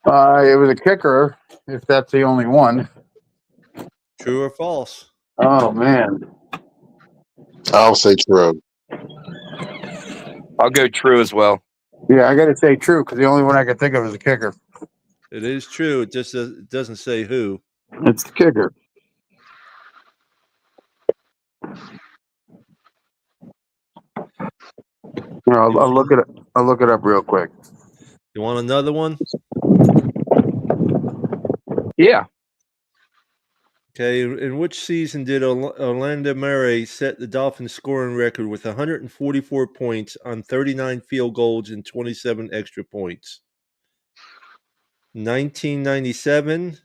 It was a kicker, if that's the only one. True or false? Oh, man. I'll say true. I'll go true as well. Yeah, I got to say true because the only one I could think of is a kicker. It is true. It just doesn't say who. It's the kicker. Here, I'll look it up. I'll look it up real quick. You want another one? Yeah. Okay. In which season did Orlando Murray set the Dolphins scoring record with 144 points on 39 field goals and 27 extra points? 1997,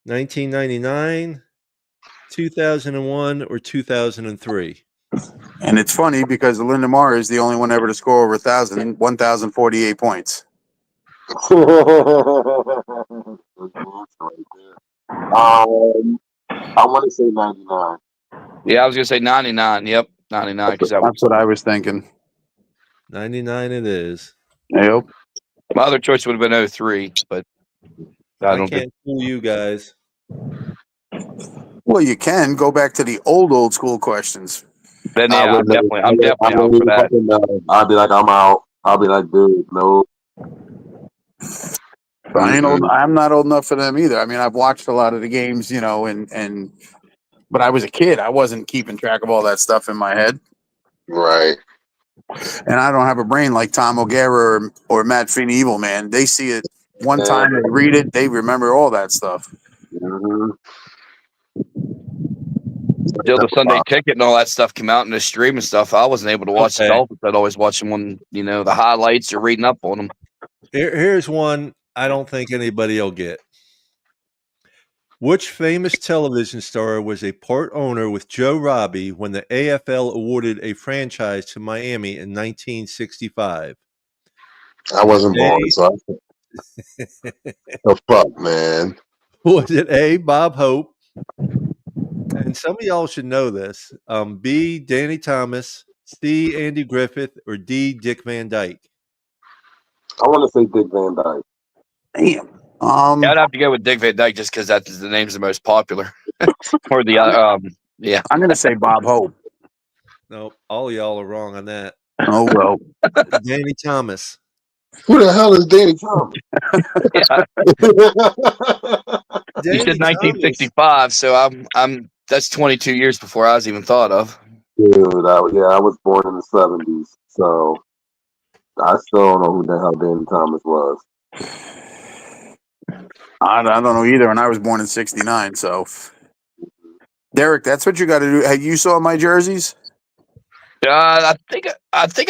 1999, 2001, or 2003? And it's funny because Linda Marr is the only one ever to score over 1,048 points. I want to say 99. Yeah, I was going to say 99. Yep, 99. That's what I was thinking. 99 it is. Yep. My other choice would have been 03, but I can't fool you guys. Well, you can go back to the old school questions. Then yeah, I'm definitely out for that. I'll be like, I'm out. I'll be like, dude, no. I'm not old enough for them either. I mean, I've watched a lot of the games, you know, but I was a kid. I wasn't keeping track of all that stuff in my head. Right. And I don't have a brain like Tom O'Gara or Matt Finney Evil, man. They see it one time, they read it, they remember all that stuff. Mm-hmm. Until the Sunday Ticket and all that stuff came out in the stream and stuff, I wasn't able to watch the Dolphins. I'd always watch them on, you know, the highlights or reading up on them. Here's one I don't think anybody will get. Which famous television star was a part owner with Joe Robbie when the AFL awarded a franchise to Miami in 1965? I wasn't born, so the fuck, man. Was it A, Bob Hope? And some of y'all should know this. B, Danny Thomas, C, Andy Griffith, or D, Dick Van Dyke? I want to say Dick Van Dyke. Damn. Yeah, I'd have to go with Dick Van Dyke just because that's the name's the most popular. Or the yeah. I'm gonna say Bob Hope. No, all of y'all are wrong on that. Oh well. Danny Thomas. Who the hell is Danny Thomas? You said 1965, so I'm that's 22 years before I was even thought of. Dude, I was born in the 70s, so I still don't know who the hell Danny Thomas was. I don't know either, and I was born in '69. So, Derek, that's what you got to do. Hey, you saw my jerseys? I think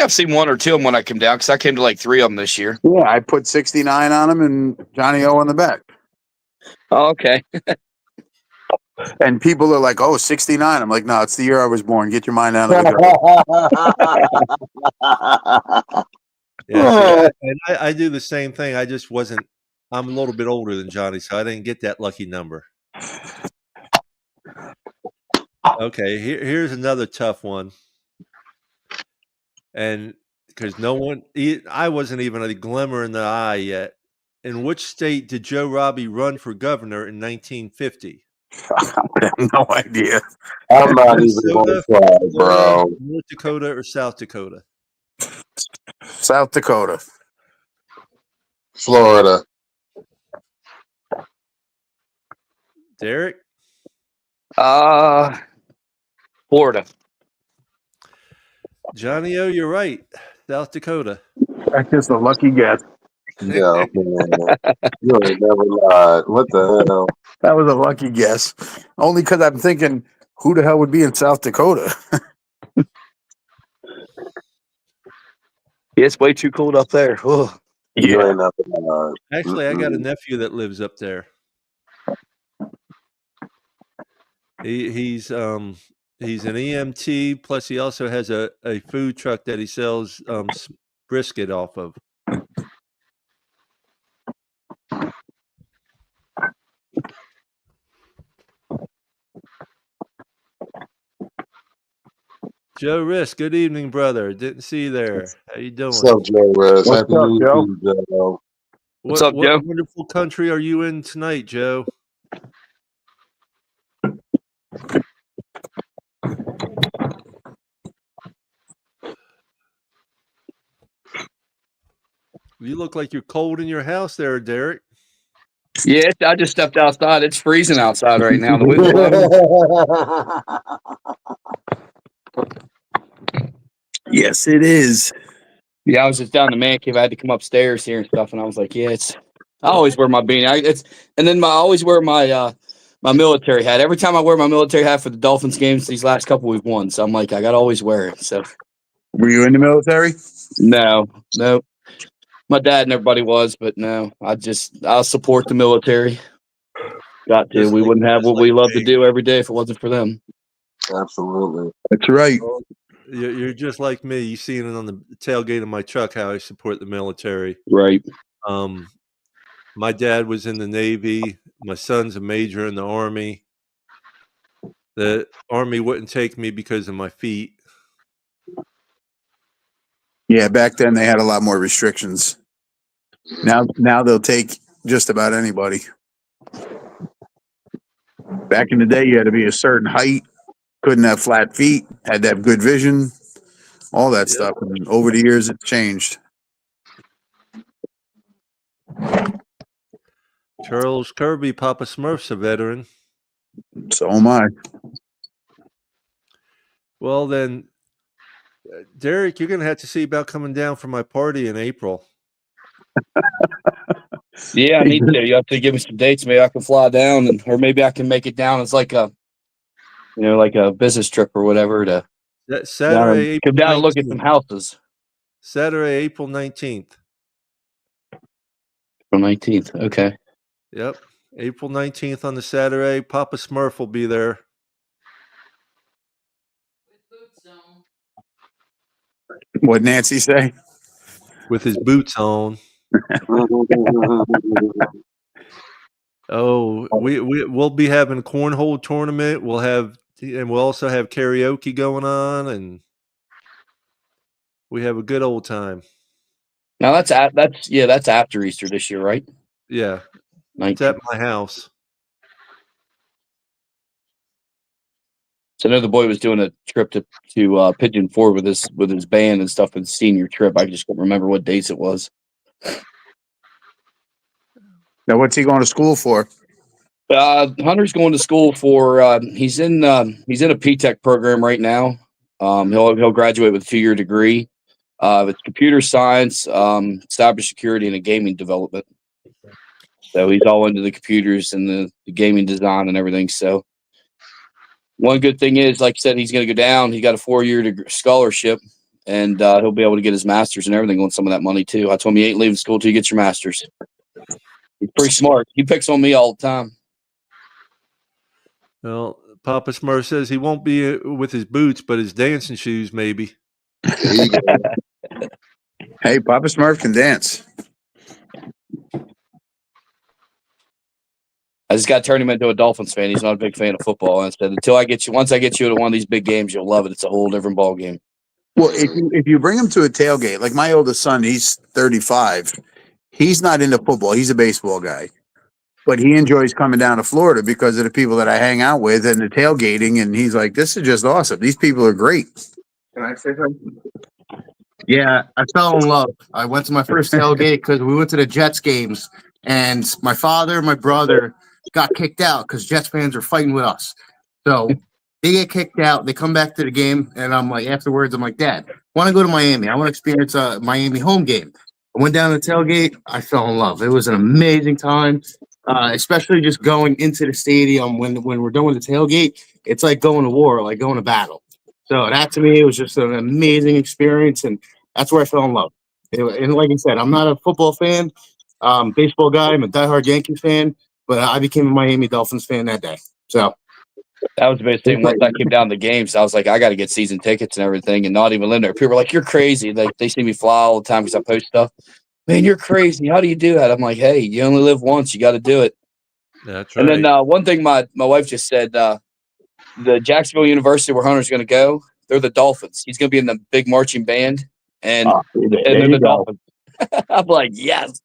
I've seen one or two of them when I came down because I came to like 3 of them this year. Yeah, I put 69 on them and Johnny O on the back. Oh, okay. And people are like, "Oh, 69." I'm like, "No, it's the year I was born. Get your mind out of the gutter." Yeah, and I do the same thing. I just wasn't. I'm a little bit older than Johnny, so I didn't get that lucky number. Okay, here's another tough one, and because I wasn't even a glimmer in the eye yet. In which state did Joe Robbie run for governor in 1950? I have no idea. I'm not even going to try, bro. North Dakota or South Dakota? South Dakota. Florida. Derek? Florida. Johnny O, you're right. South Dakota. That's just a lucky guess. Yeah, man. You ain't never lied. What the hell? That was a lucky guess. Only because I'm thinking, who the hell would be in South Dakota? Yeah, it's way too cold up there. Ugh. You ain't never lied. Actually, I got a nephew that lives up there. He's an EMT, plus he also has a food truck that he sells brisket off of. Joe Risk, good evening, brother. Didn't see you there. How you doing? What's up, Joe Risk? What's Happy up, New Joe? Year, Joe. What's up, Joe? What wonderful country are you in tonight, Joe? You look like you're cold in your house there, Derek. Yeah, I just stepped outside. It's freezing outside right now. The wind's blowing. Yes, it is. Yeah, I was just down in the man cave. I had to come upstairs here and stuff, and I was like, "Yeah, it's." I always wear my beanie. I always wear my my military hat. Every time I wear my military hat for the Dolphins games, these last couple we've won. So I'm like, I gotta always wear it. So. Were you in the military? No. My dad and everybody was, but no. I'll support the military. Got to. We wouldn't have what we love to do every day if it wasn't for them. Absolutely. That's right. You're just like me. You seen it on the tailgate of my truck how I support the military. Right. My dad was in the Navy. My son's a major in the Army. The Army wouldn't take me because of my feet. Yeah, back then they had a lot more restrictions. Now they'll take just about anybody. Back in the day, you had to be a certain height, couldn't have flat feet, had to have good vision, all that stuff. And over the years, it's changed. Charles Kirby, Papa Smurf's a veteran. So am I. Well, then, Derek, you're going to have to see about coming down for my party in April. Yeah, I need to. You have to give me some dates. Maybe I can fly down, or maybe I can make it down as like a business trip or whatever to Saturday, come down and look at 19th. some houses. Saturday, April 19th. April 19th. Okay. Yep. April 19th on the Saturday. Papa Smurf will be there. What'd Nancy say? With his boots on. Oh, we'll be having a cornhole tournament. We'll also have karaoke going on, and we have a good old time. Now that's after Easter this year, right? Yeah, 19th. it's at my house. So I know the boy was doing a trip to Pigeon Forge with his band and stuff, his senior trip. I just can't remember what dates it was. Now, what's he going to school for? Hunter's going to school for. He's in a P-Tech program right now. He'll graduate with a 2-year degree. It's computer science, cybersecurity, and a gaming development. So he's all into the computers and the gaming design and everything. So one good thing is, like I said, he's going to go down. He got a 4-year scholarship, and he'll be able to get his master's and everything on some of that money too. I told him you ain't leaving school till you get your master's. He's pretty smart. He picks on me all the time. Well, Papa Smurf says he won't be with his boots, but his dancing shoes maybe. Hey, Papa Smurf can dance. I just got to turn him into a Dolphins fan. He's not a big fan of football. And I said, once I get you to one of these big games, you'll love it. It's a whole different ball game. Well, if you bring him to a tailgate, like my oldest son, he's 35. He's not into football. He's a baseball guy. But he enjoys coming down to Florida because of the people that I hang out with and the tailgating. And he's like, this is just awesome. These people are great. Can I say something? Yeah, I fell in love. I went to my first tailgate because we went to the Jets games, and my father and my brother got kicked out because Jets fans are fighting with us. So they get kicked out. They come back to the game, and I'm like, afterwards, I'm like, Dad, I want to go to Miami. I want to experience a Miami home game. I went down to the tailgate. I fell in love. It was an amazing time, especially just going into the stadium when we're done with the tailgate. It's like going to war, like going to battle. So that to me, it was just an amazing experience, and that's where I fell in love. And like I said, I'm not a football fan, baseball guy. I'm a diehard Yankees fan, but I became a Miami Dolphins fan that day. So that was the biggest thing. Once I came down to the games, I was like, I got to get season tickets and everything, and not even live there. People were like, "You're crazy!" Like they see me fly all the time because I post stuff. Man, you're crazy. How do you do that? I'm like, hey, you only live once. You got to do it. That's right. And then one thing my wife just said. The Jacksonville University where Hunter's going to go, they're the Dolphins. He's going to be in the big marching band, and they're the Dolphins. I'm like, yes.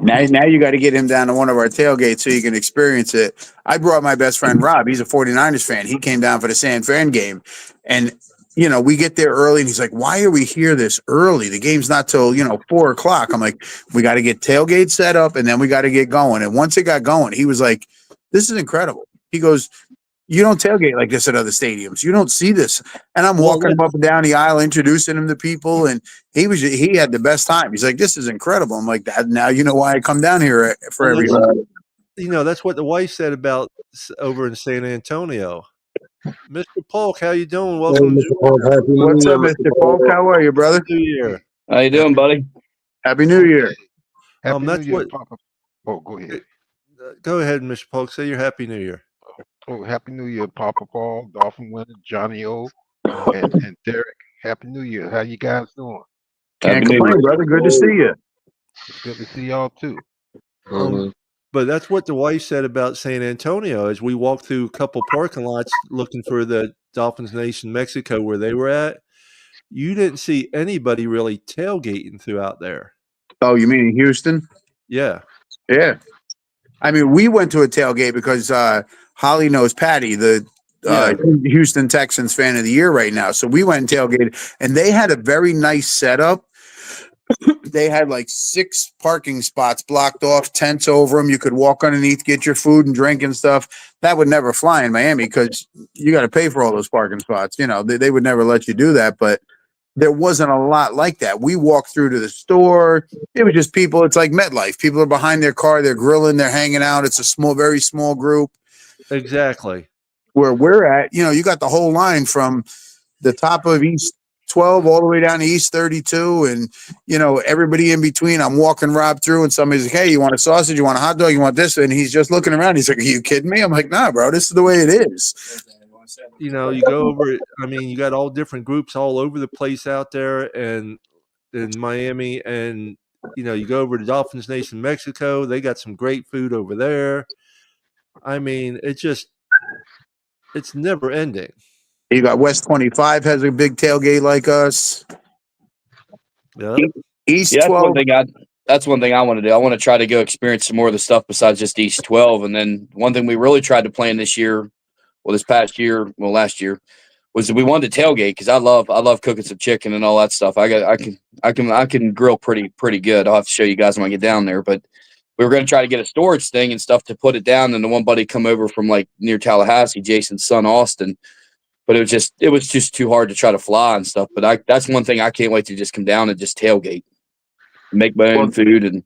Now you got to get him down to one of our tailgates so you can experience it. I brought my best friend Rob. He's a 49ers fan. He came down for the San Fran game. And, we get there early, and he's like, why are we here this early? The game's not till, 4 o'clock. I'm like, we got to get tailgate set up, and then we got to get going. And once it got going, he was like, this is incredible. He goes, you don't tailgate like this at other stadiums. You don't see this. And I'm walking him up and down the aisle, introducing him to people, and he had the best time. He's like, this is incredible. I'm like, Dad, now you know why I come down here for everybody. That's what the wife said about over in San Antonio. Mr. Polk, how you doing? Welcome. Mr. Polk, What's up, Mr. Polk? How are you, brother? Happy New Year. How you doing, buddy? Happy New Year. Happy That's New Year, what. Papa. Oh, go ahead. Go ahead, Mr. Polk. Say your Happy New Year. Oh, Happy New Year, Papa Paul, Dolphin winner, Johnny O, and Derek. Happy New Year. How you guys doing? Can't complain, brother. Good to see you. It's good to see y'all too. But that's what the wife said about San Antonio as we walked through a couple parking lots looking for the Dolphins Nation Mexico where they were at. You didn't see anybody really tailgating throughout there. Oh, you mean in Houston? Yeah. Yeah. I mean, we went to a tailgate because Holly knows Patty, the Houston Texans fan of the year right now. So we went and tailgated, and they had a very nice setup. They had like 6 parking spots blocked off, tents over them. You could walk underneath, get your food and drink and stuff. That would never fly in Miami because you got to pay for all those parking spots. They would never let you do that. But there wasn't a lot like that. We walked through to the store. It was just people. It's like MetLife. People are behind their car. They're grilling. They're hanging out. It's a very small group. Exactly. Where we're at, you got the whole line from the top of East 12 all the way down to East 32 and, everybody in between. I'm walking Rob through and somebody's like, hey, you want a sausage? You want a hot dog? You want this? And he's just looking around. He's like, are you kidding me? I'm like, nah, bro, this is the way it is. You go over it. I mean, you got all different groups all over the place out there and in Miami. And, you go over to Dolphins Nation Mexico. They got some great food over there. I mean, it's never ending. You got West 25 has a big tailgate like us. Yeah. East 12. That's one thing I want to do. I want to try to go experience some more of the stuff besides just East 12. And then one thing we really tried to plan last year, was that we wanted to tailgate because I love cooking some chicken and all that stuff. I can grill pretty good. I'll have to show you guys when I get down there. But we were going to try to get a storage thing and stuff to put it down. And the one buddy come over from like near Tallahassee, Jason's son Austin. But it was just too hard to try to fly and stuff. But that's one thing I can't wait to just come down and just tailgate, make my own food and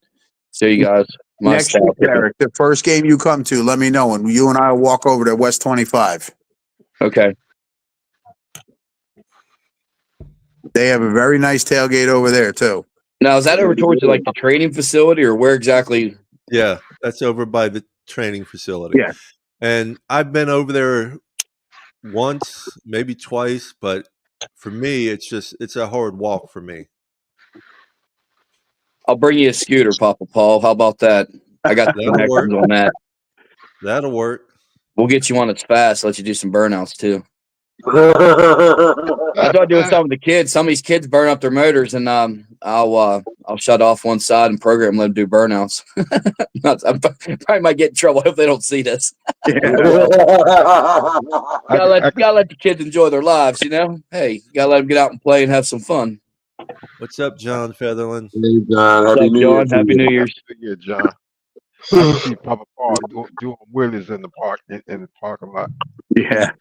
show you guys. Next year, Derek, the first game you come to, let me know, and you and I will walk over to West 25. Okay. They have a very nice tailgate over there too. Now, is that over towards like the training facility, or where exactly? Yeah, that's over by the training facility. Yeah. And I've been over there once, maybe twice, but for me, it's a hard walk for me. I'll bring you a scooter, Papa Paul. How about that? I got the connections on that. That'll work. We'll get you one that's fast. Let you do some burnouts too. I thought doing something with the kids. Some of these kids burn up their motors, and I'll shut off one side and program let them do burnouts. I probably might get in trouble if they don't see this. Gotta let the kids enjoy their lives, you know. Hey, gotta let them get out and play and have some fun. What's up, John Featherland? Hey, John. What's up, John? Happy New Year's. Yeah, John. I can see Papa Paul doing wheelies in the parking lot. Yeah.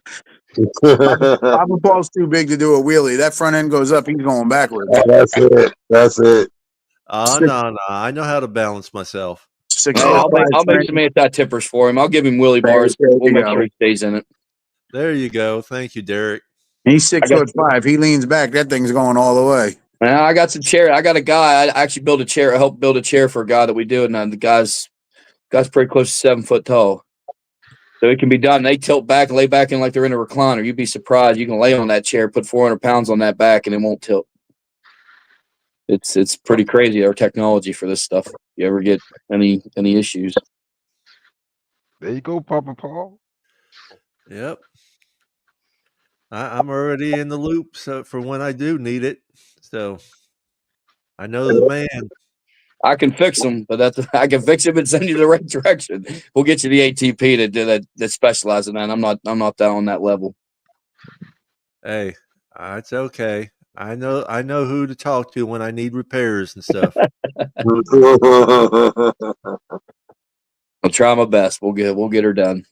Papa Paul's too big to do a wheelie. That front end goes up, he's going backwards. That's it. That's it. No. I know how to balance myself. I'll make some anti-tippers for him. I'll give him Willie bars. We'll make sure he stays in it. There you go. Thank you, Derek. He's 6'5". He leans back. That thing's going all the way. Now I got some chair. I got a guy. I actually built a chair. I helped build a chair for a guy that we do, and the guy's pretty close to 7 foot tall. So it can be done. They tilt back and lay back in like they're in a recliner. You'd be surprised. You can lay on that chair, put 400 pounds on that back, and it won't tilt. It's pretty crazy, our technology for this stuff. You ever get any issues? There you go, Papa Paul. Yep. I'm already in the loop for when I do need it. So I know the man. I can fix them, but I can fix him and send you the right direction. We'll get you the ATP to do that specialize in that. I'm not down on that level. Hey, it's okay. I know who to talk to when I need repairs and stuff. I'll try my best. We'll get her done.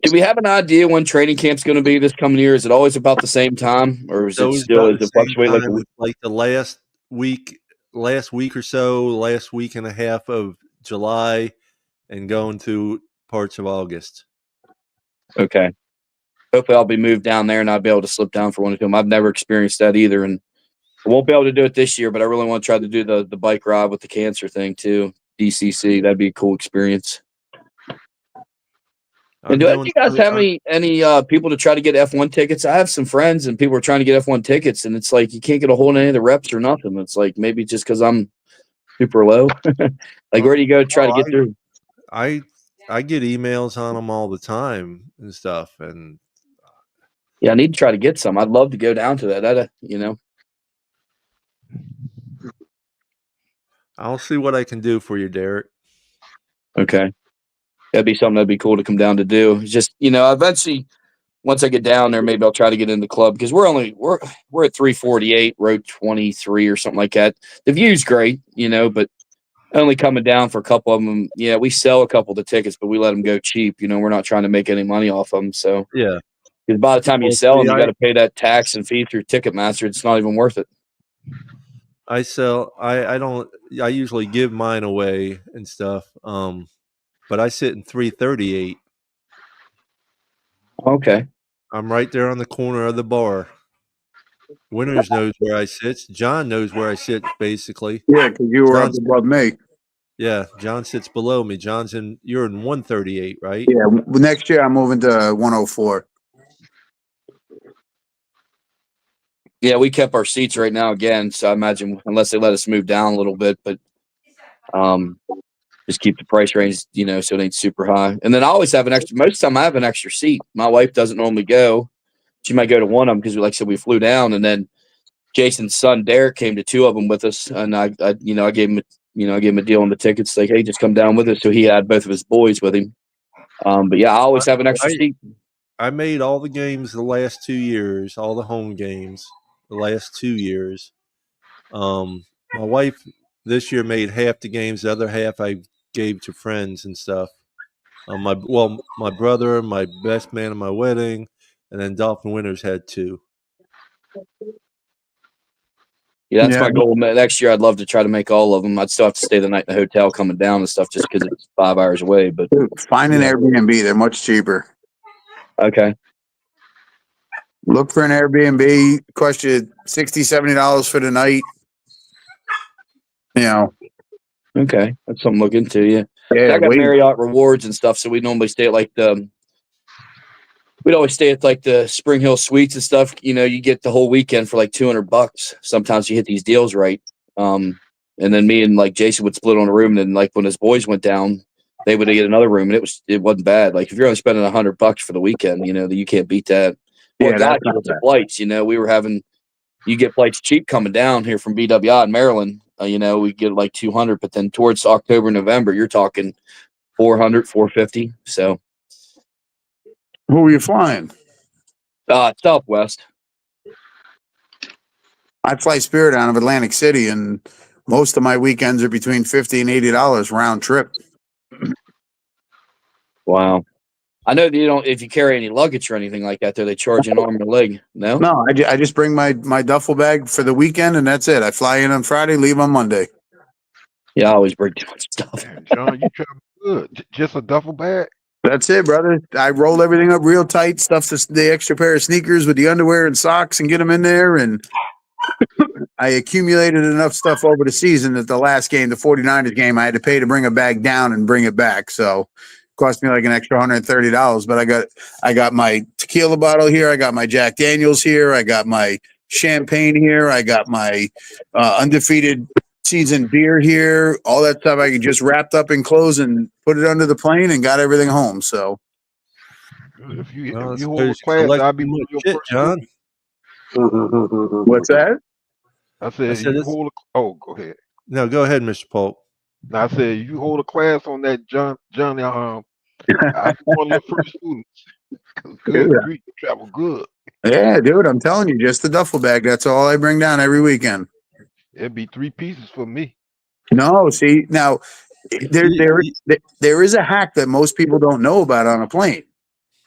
Do we have an idea when training camp's going to be this coming year? Is it always about the same time, or is it still fluctuate like the last week or so, last week and a half of July, and going through parts of August? Okay. Hopefully, I'll be moved down there and I'll be able to slip down for one of them. I've never experienced that either, and I won't be able to do it this year. But I really want to try to do the bike ride with the cancer thing too. DCC, that'd be a cool experience. And do you guys have any people to try to get F1 tickets? I have some friends and people are trying to get F1 tickets, and it's like you can't get a hold of any of the reps or nothing. It's like maybe just because I'm super low. Like where do you go try to get through? I get emails on them all the time and stuff, and yeah, I need to try to get some. I'd love to go down to that. I'll see what I can do for you, Derek. Okay. That'd be something that'd be cool to come down to do. It's just, eventually once I get down there, maybe I'll try to get in the club because we're at 348, road 23 or something like that. The view's great, but only coming down for a couple of them. Yeah, we sell a couple of the tickets, but we let them go cheap. We're not trying to make any money off them. So yeah, because by the time you sell them, you got to pay that tax and fee through Ticketmaster. It's not even worth it. I usually give mine away and stuff. But I sit in 338. Okay. I'm right there on the corner of the bar. Winters knows where I sit. John knows where I sit, basically. Yeah, because you were up above me. Yeah, John sits below me. You're in 138, right? Yeah, next year I'm moving to 104. Yeah, we kept our seats right now again, so I imagine unless they let us move down a little bit, but just keep the price range, so it ain't super high. And then I always have most of the time I have an extra seat. My wife doesn't normally go. She might go to one of them because, like I said, we flew down, and then Jason's son Derek came to two of them with us, and I gave him a deal on the tickets, like, hey, just come down with us. So he had both of his boys with him. But yeah, I always have an extra seat. I made all the games the last 2 years, all the home games the last 2 years. My wife this year made half the games. The other half I gave to friends and stuff. My brother, my best man at my wedding, and then Dolphin Winters had 2. Yeah, that's my goal. Next year, I'd love to try to make all of them. I'd still have to stay the night in the hotel coming down and stuff just because it's 5 hours away. But find an Airbnb. They're much cheaper. Okay. Look for an Airbnb. Cost you $60, $70 for the night. You know. Okay, that's something to look into. Yeah. Yeah, I got Marriott rewards and stuff, so we normally stay at like we'd always stay at like the Spring Hill Suites and stuff. You know, you get the whole weekend for like $200. Sometimes you hit these deals right. And then me and like Jason would split on a room. And then like when his boys went down, they would get another room, and it wasn't bad. Like if you're only spending $100 for the weekend, you know, you can't beat that. Well, God, you get the flights. You know, you get flights cheap coming down here from BWI in Maryland. You know, we get like 200, but then towards October, November, you're talking 400, 450. So. Who are you flying? Southwest. I fly Spirit out of Atlantic City, and most of my weekends are between $50 and $80 round trip. Wow. I know that you don't, if you carry any luggage or anything like that, they charge you an arm and a leg. No? No, I just bring my duffel bag for the weekend, and that's it. I fly in on Friday, leave on Monday. Yeah, I always bring too much stuff. Man, John, you travel good. Just a duffel bag? That's it, brother. I roll everything up real tight, stuff the extra pair of sneakers with the underwear and socks and get them in there. And I accumulated enough stuff over the season that the last game, the 49ers game, I had to pay to bring a bag down and bring it back. So it cost me like an extra $130. But I got my tequila bottle here. I got my Jack Daniels here. I got my champagne here. I got my undefeated season beer here, all that stuff I could just wrapped up in clothes and put it under the plane and got everything home. So if you hold a class, I'll be one of your first John. What's that? I said go ahead. No, go ahead, Mr. Polk. I said you hold a class on that, Johnny. I'll be one of your first students. Good, you travel good. Yeah, dude, I'm telling you, just the duffel bag. That's all I bring down every weekend. It'd be 3 pieces for me. No, see, now there is a hack that most people don't know about on a plane.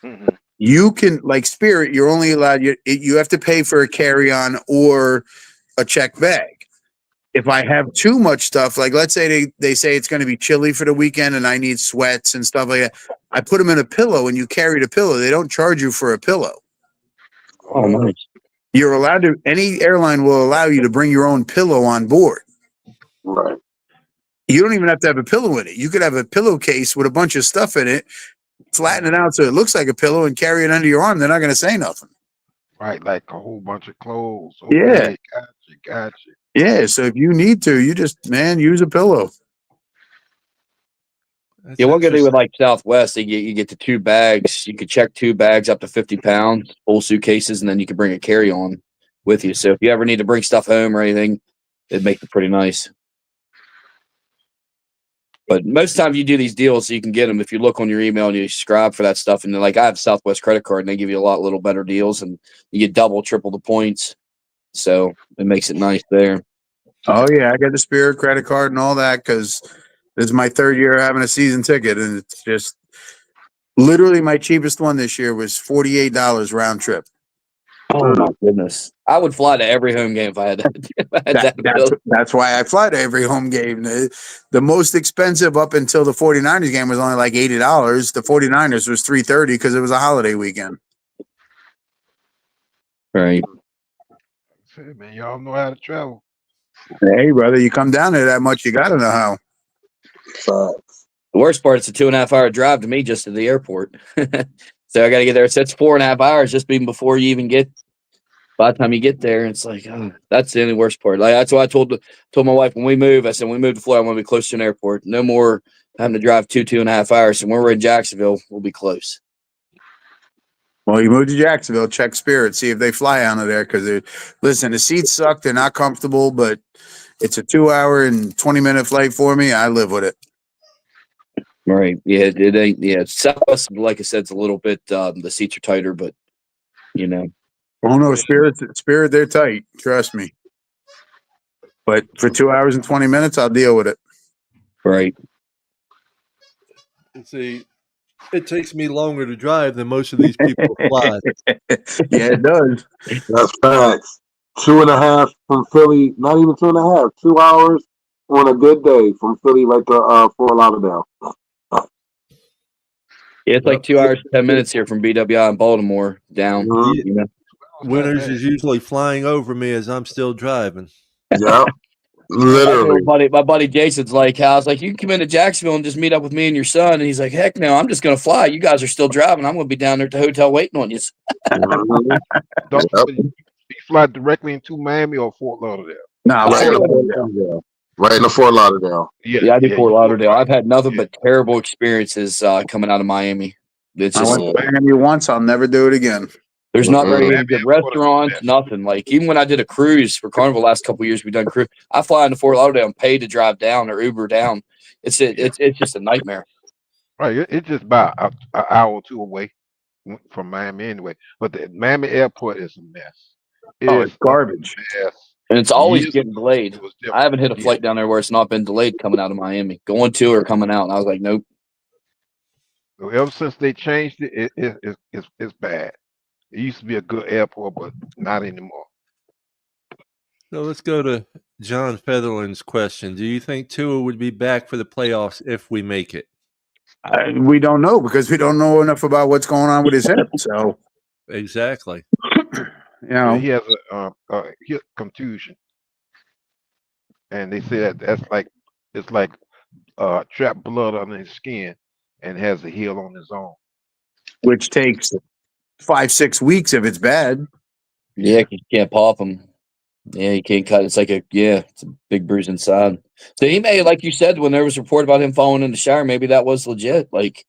Mm-hmm. You can, like Spirit, you're only allowed, you have to pay for a carry-on or a check bag. If I have too much stuff, like let's say they say it's going to be chilly for the weekend and I need sweats and stuff like that, I put them in a pillow and you carry the pillow. They don't charge you for a pillow. Oh, nice. You're allowed to, any airline will allow you to bring your own pillow on board. Right. You don't even have to have a pillow in it. You could have a pillowcase with a bunch of stuff in it, flatten it out so it looks like a pillow and carry it under your arm. They're not going to say nothing. Right, like a whole bunch of clothes. Okay, Yeah. Gotcha. Yeah, so if you need to, you just, use a pillow. Yeah, one good thing with like Southwest, you get the 2 bags. You could check 2 bags up to 50 pounds, full suitcases, and then you can bring a carry-on with you. So if you ever need to bring stuff home or anything, it'd make it pretty nice. But most times you do these deals, so you can get them if you look on your email and you subscribe for that stuff. And then, like I have a Southwest credit card, and they give you a little better deals, and you get double, triple the points. So it makes it nice there. Oh yeah, I got the Spirit credit card and all that because this is my 3rd year having a season ticket, and it's just literally my cheapest one this year was $48 round trip. Oh my goodness! I would fly to every home game if I had that. That's why I fly to every home game. The most expensive up until the 49ers game was only like $80. The 49ers was $330 because it was a holiday weekend. Right. Hey, man, y'all know how to travel. Hey, brother, you come down there that much, you got to know how. Facts. The worst part, it's a 2.5-hour drive to me just to the airport. So I got to get there. So it's 4.5 hours just even before you even get. By the time you get there, it's like, that's the only worst part. Like that's why I told my wife when we move. I said when we move to Florida, I want to be close to an airport. No more having to drive 2.5 hours. And when we're in Jacksonville, we'll be close. Well, you move to Jacksonville, check Spirit, see if they fly out of there. Because listen, the seats suck; they're not comfortable, but it's a 2-hour and 20-minute flight for me. I live with it. Right. Yeah, it ain't. Yeah, Southwest, like I said, it's a little bit. The seats are tighter, but you know. Oh no, Spirit, they're tight. Trust me. But for 2 hours and 20 minutes, I'll deal with it. Right. See, it takes me longer to drive than most of these people fly. Yeah, it does. That's facts. 2.5 from Philly. Not even 2.5. 2 hours on a good day from Philly right to Fort Lauderdale. Yeah, it's like 2 hours, 10 minutes here from BWI in Baltimore down. Mhm. You know, Winters is usually flying over me as I'm still driving. Yep. Literally. my buddy Jason's like, I was like, you can come into Jacksonville and just meet up with me and your son. And he's like, heck no, I'm just gonna fly. You guys are still driving. I'm gonna be down there at the hotel waiting on you. Mhm. Don't Yep. you fly directly into Miami or Fort Lauderdale? No, Right Fort in Fort Lauderdale. Lauderdale. Right in the Fort Lauderdale. Yeah, I do you Fort go Lauderdale. right. I've had nothing Yeah. but terrible experiences coming out of Miami. It's I just went to Miami once. I'll never do it again. there's not very Mhm. any good Miami Airport is the restaurants, best. nothing. Like even when I did a cruise for Carnival last couple of years, we've done cruise. I fly into Fort Lauderdale and pay to drive down or Uber down. It's just a nightmare. Right, it's just about an hour or two away from Miami anyway. But the Miami Airport is a mess. Oh, it's It's a garbage. mess. And it's always Years getting ago, delayed. it was I different. haven't hit a Yeah. flight down there where it's not been delayed coming out of Miami, going to or coming out. And I was like, nope. So ever since they changed it, it's bad. It used to be a good airport, but not anymore. So let's go to John Featherland's question. Do you think Tua would be back for the playoffs if we make it? We don't know because we don't know enough about what's going on with his hip. So, Exactly. Yeah, he has a hip contusion, and they say that's like it's like trapped blood under his skin, and has to heal on his own. which takes 5-6 weeks if it's bad. Yeah, you can't pop them. Yeah, you can't cut. It's it's a big bruise inside. So he may, like you said, when there was a report about him falling in the shower, maybe that was legit. Like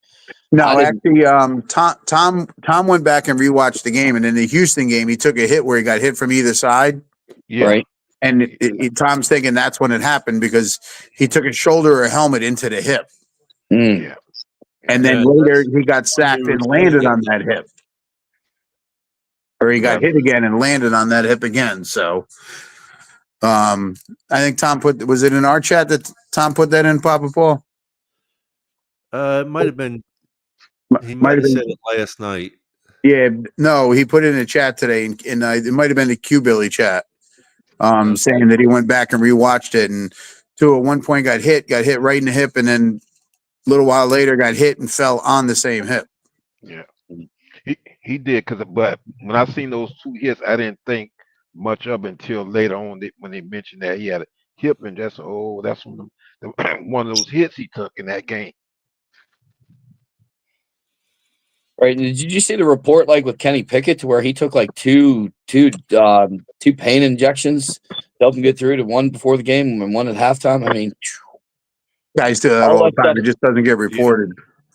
No, I didn't. actually, Tom went back and rewatched the game, and in the Houston game, he took a hit where he got hit from either side, Yeah, Right. and Tom's thinking that's when it happened because he took a shoulder or a helmet into the hip, Mm. yeah. and then Yeah, later that's he got sacked they were and landed saying. on that hip, or he got Yeah. hit again and landed on that hip again. So, I think Tom was it in our chat that Tom put that in, Papa Paul? It might have been. He Might might have have been. said it last night. Yeah, no, he put it in the chat today, and it might have been the Q Billy chat, Okay. saying that he went back and rewatched it, and Tua at one point got hit right in the hip, and then a little while later got hit and fell on the same hip. Yeah, he did but when I seen those two hits, I didn't think much of it until later on when they mentioned that he had a hip, and that's one one of those hits he took in that game. Right. Did you see the report like with Kenny Pickett to where he took like two pain injections to help him get through to one before the game and one at halftime? I mean, Guys do that all all that the time. stuff. It just doesn't get reported.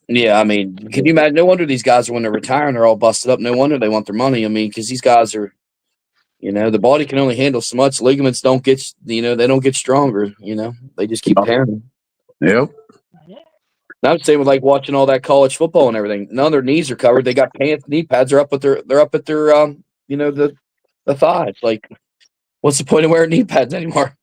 Yeah, I mean, can you imagine? No wonder these guys are when they're retiring, they're all busted up. No wonder they want their money. I mean, because these guys are, the body can only handle so much. Ligaments don't get, they don't get stronger. They just keep tearing. Yep. And I would say with like watching all that college football and everything, none of their knees are covered. They got pants, knee pads are up at their, the thighs. Like, what's the point of wearing knee pads anymore?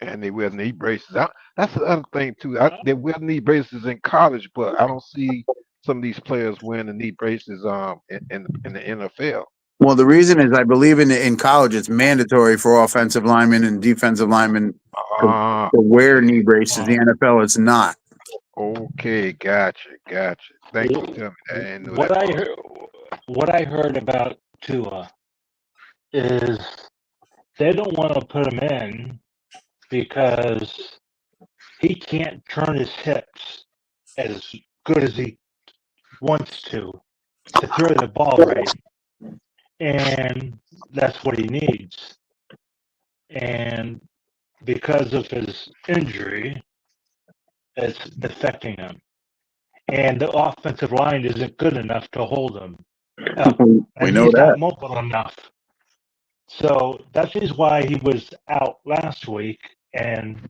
And they wear knee braces. That's the other thing too. They wear knee braces in college, but I don't see some of these players wearing the knee braces in the NFL. Well, the reason is I believe in college it's mandatory for offensive linemen and defensive linemen to wear knee braces. The NFL is not. Okay, gotcha. Thank you for telling me that. I didn't know that. What I heard about Tua is they don't want to put him in because he can't turn his hips as good as he wants to throw the ball right, and that's what he needs. And because of his injury, it's affecting him. And the offensive line isn't good enough to hold him. We know he's that. not mobile enough. So that's why he was out last week, and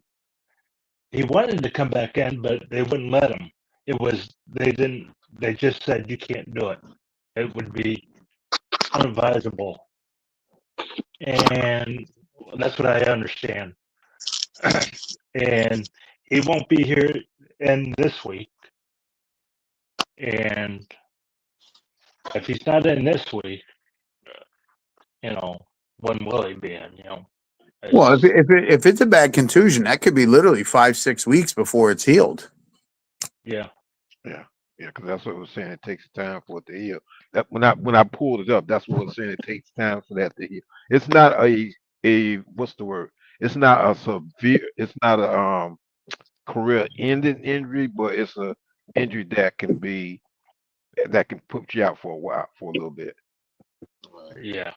he wanted to come back in, but they wouldn't let him. They just said you can't do it. It would be unadvisable. And that's what I understand. And he won't be here in this week. And if he's not in this week, when will he be in? Well, if it's a bad contusion, that could be literally 5-6 weeks before it's healed. Yeah. Yeah, because that's what it was saying. It takes time for it to heal. That when I pulled it up, that's what it was saying. It takes time for that to heal. It's not a what's the word? It's not a severe. It's not a career-ending injury, but it's a injury that can put you out for a while, for a little bit. Yeah.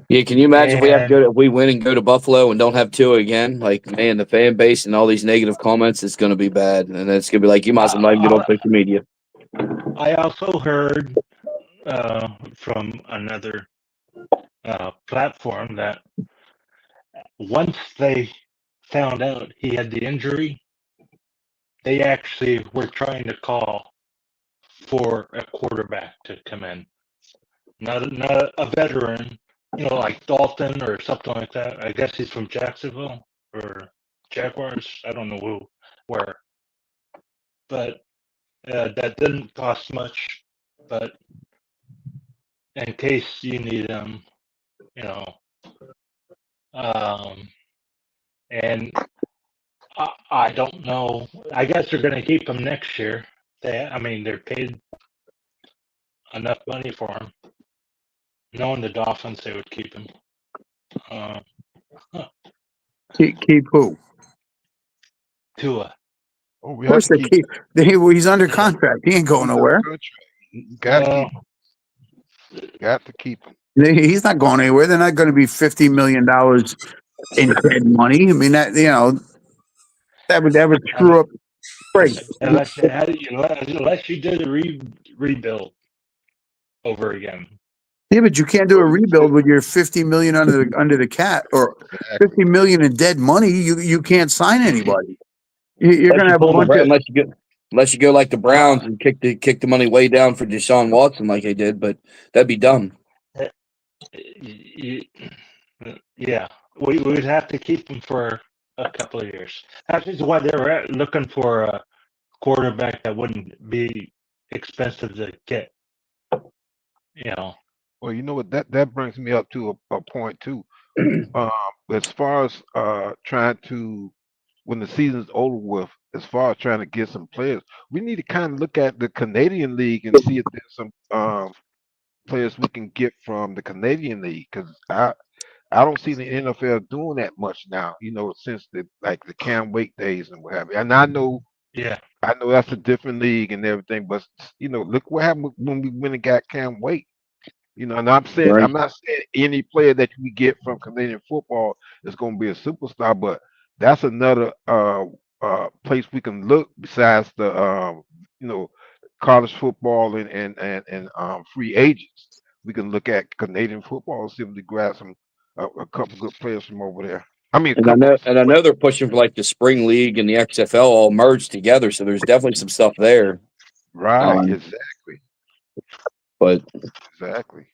Yeah, can you imagine And if we win and go to Buffalo and don't have Tua again? Like, man, the fan base and all these negative comments, it's going to be bad, and it's going to be like, you might as well not even get on social media. I also heard from another platform that once they found out he had the injury, they actually were trying to call for a quarterback to come in, not a veteran, like Dalton or something like that. I guess he's from Jacksonville or Jaguars. I don't know where, but that didn't cost much. But in case you need him, and I don't know. I guess they're going to keep him next year. They're paid enough money for him. Knowing the Dolphins, they would keep him. Keep who? Tua. Oh, we Of have course to they keep. keep. He's under contract. He ain't going He's under nowhere. contract. You got to keep him. Got to keep him. He's not going anywhere. They're not going to be $50 million in dead money. I mean that would screw up. Right. Unless you did a rebuild over again. Yeah, but you can't do a rebuild with your $50 million under the cap or $50 million in dead money. You can't sign anybody. You're going to have a bunch of unless you go like the Browns and kick the money way down for Deshaun Watson like they did, but that'd be dumb. Yeah, we would have to keep him for a couple of years. That's why they were looking for a quarterback that wouldn't be expensive to get. Well, you know what? That brings me up to a point too. As far as trying to, when the season's over with, as far as trying to get some players, we need to kind of look at the Canadian League and see if there's some players we can get from the Canadian League, because I don't see the NFL doing that much now. Since the Cam Wake days and what have you. And I know that's a different league and everything, but look what happened when we went and got Cam Wake. And I'm not saying any player that we get from Canadian football is going to be a superstar, but that's another place we can look besides the college football and free agents. We can look at Canadian football and see if we grab a couple good players from over there. I know they're pushing for like the spring league and the XFL all merged together, so there's definitely some stuff there. Right, exactly. But exactly.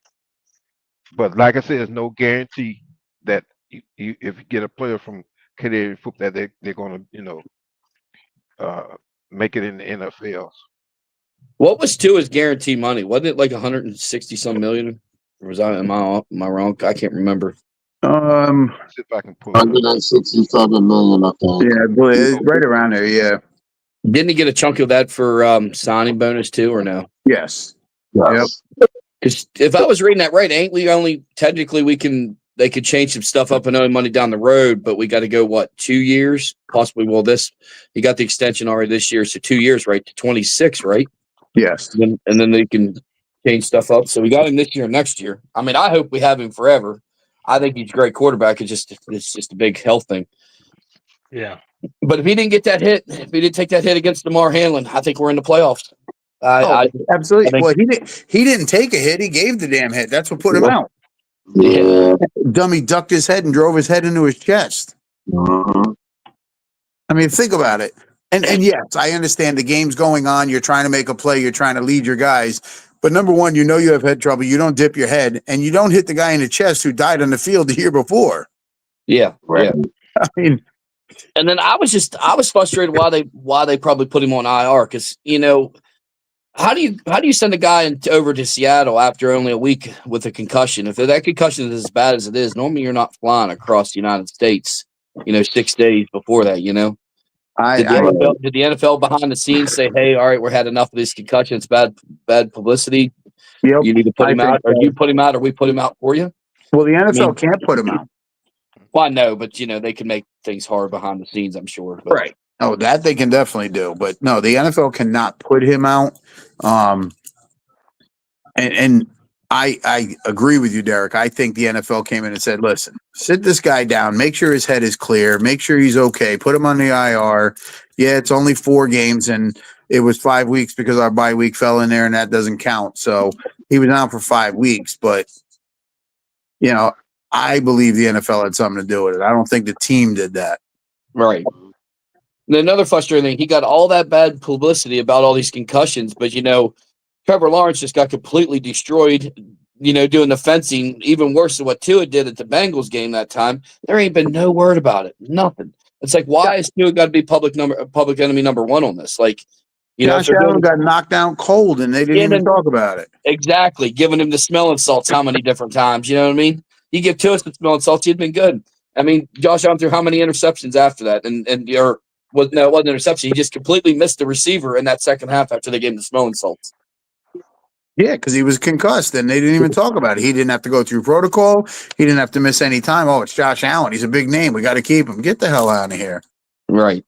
But like I said, there's no guarantee that if you get a player from Canadian football that they're going to make it in the NFLs. What was Tua's guarantee money? Wasn't it like 160 some million? Or was am I wrong? I can't remember. See if I can pull 167 million, I think. Yeah, it's right around there. Yeah. Didn't he get a chunk of that for signing bonus too, or no? Yes. Yes. Because if I was reading that right, ain't we only technically they could change some stuff up and owe money down the road, but we got to go 2 years possibly. Well, he got the extension already this year, so 2 years, right, to 26, right? Yes. And then they can change stuff up. So we got him this year, next year. I mean, I hope we have him forever. I think he's a great quarterback. It's just a big health thing. Yeah. But if he didn't get that hit, if he didn't take that hit against DeMar Hamlin, I think we're in the playoffs. Absolutely. Well, he didn't take a hit. He gave the damn hit. That's what put him out. Yeah. Dummy ducked his head and drove his head into his chest. Mm-hmm. I mean, think about it. And yes, I understand the game's going on. You're trying to make a play. You're trying to lead your guys. But number one, you have head trouble. You don't dip your head, and you don't hit the guy in the chest who died on the field the year before. Yeah, right. Yeah. I mean, and then I was frustrated why they probably put him on IR because How do you send a guy over to Seattle after only a week with a concussion? If that concussion is as bad as it is, normally you're not flying across the United States, 6 days before that, Did the NFL behind the scenes say, "Hey, all right, we're had enough of these concussions, bad publicity. Yep, You need to put him think out, or you put him out, or we put him out for you"? Well, the NFL can't put him out. Well, I know, but they can make things hard behind the scenes, I'm sure. But. Right. Oh, that they can definitely do, but no, the NFL cannot put him out. And I agree with you, Derek. I think the NFL came in and said, "Listen, sit this guy down, make sure his head is clear, make sure he's okay, put him on the IR. Yeah, it's only 4 games, and it was 5 weeks because our bye week fell in there, and that doesn't count. So he was out for 5 weeks, but I believe the NFL had something to do with it. I don't think the team did that. Right. And another frustrating thing, he got all that bad publicity about all these concussions, but Trevor Lawrence just got completely destroyed, doing the fencing, even worse than what Tua did at the Bengals game that time. There ain't been no word about it. Nothing. It's like, why is Tua got to be public enemy number one on this? Like, Josh Allen got knocked out cold, and they didn't even talk about it. Exactly. Giving him the smelling salts how many different times? You know what I mean? You give Tua the smelling salts, he'd been good. I mean, Josh Allen threw how many interceptions after that? It wasn't an interception. He just completely missed the receiver in that second half after they gave him the smelling salts. Yeah, because he was concussed, and they didn't even talk about it. He didn't have to go through protocol. He didn't have to miss any time. Oh, it's Josh Allen. He's a big name. We got to keep him. Get the hell out of here. Right.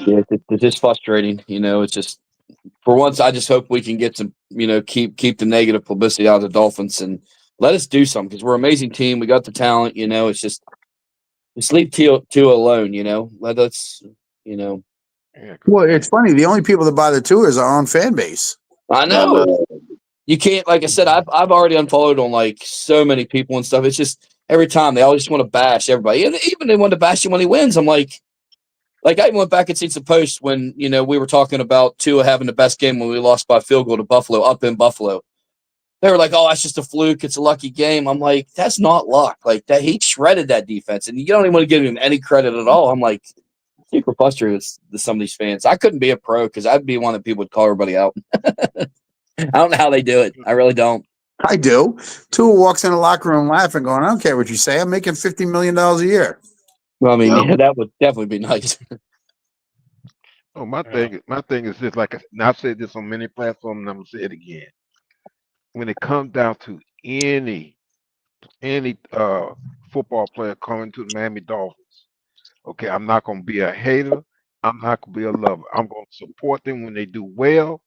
Yeah, it's just frustrating. It's just, for once, I just hope we can get some, keep the negative publicity out of the Dolphins and let us do something, because we're an amazing team. We got the talent. It's just leave Tua alone. Let us. Well, it's funny. The only people that buy the tour is our own fan base. I know. You can't, like I said, I've already unfollowed on like so many people and stuff. It's just every time they always just want to bash everybody, and even they want to bash him when he wins. I'm like I even went back and seen some posts when we were talking about Tua having the best game when we lost by field goal to Buffalo up in Buffalo. They were like, "Oh, that's just a fluke. It's a lucky game." I'm like, that's not luck. Like that, he shredded that defense, and you don't even want to give him any credit at all. I'm like, super frustrated with some of these fans. I couldn't be a pro because I'd be one that people would call everybody out. I don't know how they do it. I really don't. I do. Tua walks in the locker room laughing, going, "I don't care what you say. I'm making $50 million a year." Well, I mean, that would definitely be nice. Oh, my thing is just like I've said this on many platforms, and I'm gonna say it again. When it comes down to any football player coming to the Miami Dolphins, okay, I'm not gonna be a hater. I'm not gonna be a lover. I'm gonna support them when they do well,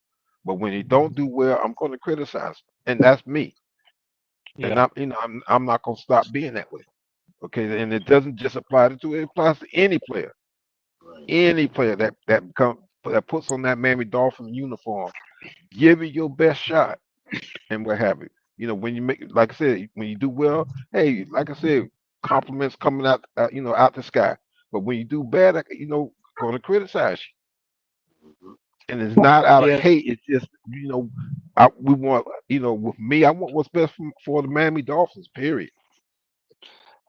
but when they don't do well, I'm gonna criticize them, and that's me. Yeah. And I'm not gonna stop being that way. Okay, and it doesn't just apply to Tua; it applies to any player. Any player that puts on that Miami Dolphin uniform, give it your best shot, and what have you. When you make, like I said, when you do well, hey, like I said, compliments coming out, out the sky. But when you do bad, going to criticize you, and it's not out of hate. It's just, we want, with me, I want what's best for the Miami Dolphins. Period.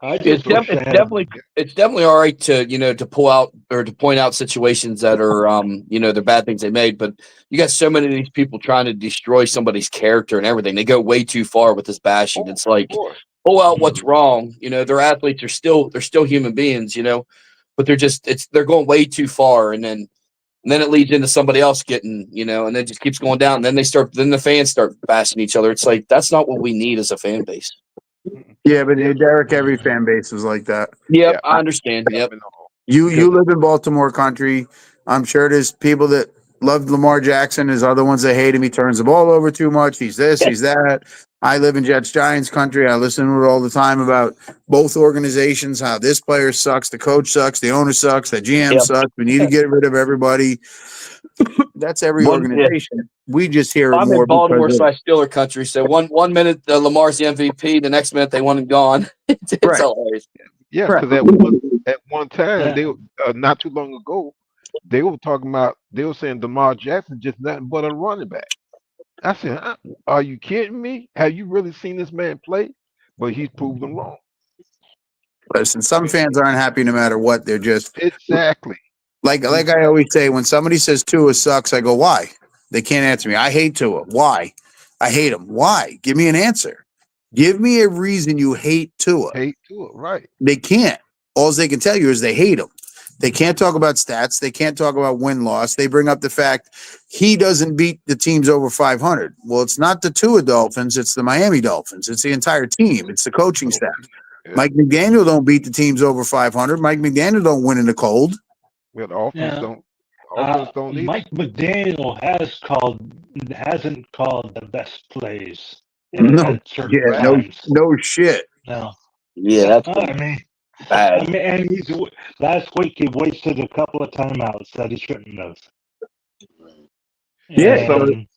It's definitely all right to to pull out or to point out situations that are the bad things they made, but you got so many of these people trying to destroy somebody's character and everything. They go way too far with this bashing. It's like, pull out what's wrong. Their athletes are they're still human beings, but they're going way too far, and then it leads into somebody else getting, and it just keeps going down. And then the fans start bashing each other. It's like, that's not what we need as a fan base. Yeah, but Derek, every fan base was like that. Yep, I understand. Yep. You live in Baltimore country. I'm sure there's people that love Lamar Jackson. There's other ones that hate him. He turns the ball over too much. He's this, he's that. I live in Jets Giants country. I listen to it all the time about both organizations, how this player sucks, the coach sucks, the owner sucks, the GM sucks. We need to get rid of everybody. That's every organization. We just hear it I'm more. In Baltimore / Steeler country, so one minute Lamar's the MVP, the next minute they want him gone. It's hilarious. Yeah, because at one time they not too long ago they were saying Lamar Jackson just nothing but a running back. I said, are you kidding me? Have you really seen this man play? But he's proved them wrong. Listen, some fans aren't happy no matter what. They're just exactly. Like I always say, when somebody says Tua sucks, I go, why? They can't answer me. I hate Tua. Why? I hate him. Why? Give me an answer. Give me a reason you hate Tua. Hate to it, right? They can't. All they can tell you is they hate him. They can't talk about stats. They can't talk about win-loss. They bring up the fact he doesn't beat the teams over 500. Well, it's not the Tua Dolphins. It's the Miami Dolphins. It's the entire team. It's the coaching staff. Yeah. Mike McDaniel don't beat the teams over 500. Mike McDaniel don't win in the cold. Well, the offense Yeah. don't. Offense don't need. Mike McDaniel hasn't called the best plays No, at certain yeah, times. no shit. No. Yeah, that's I mean, bad. and last week he wasted a couple of timeouts that he shouldn't have. Yeah, And-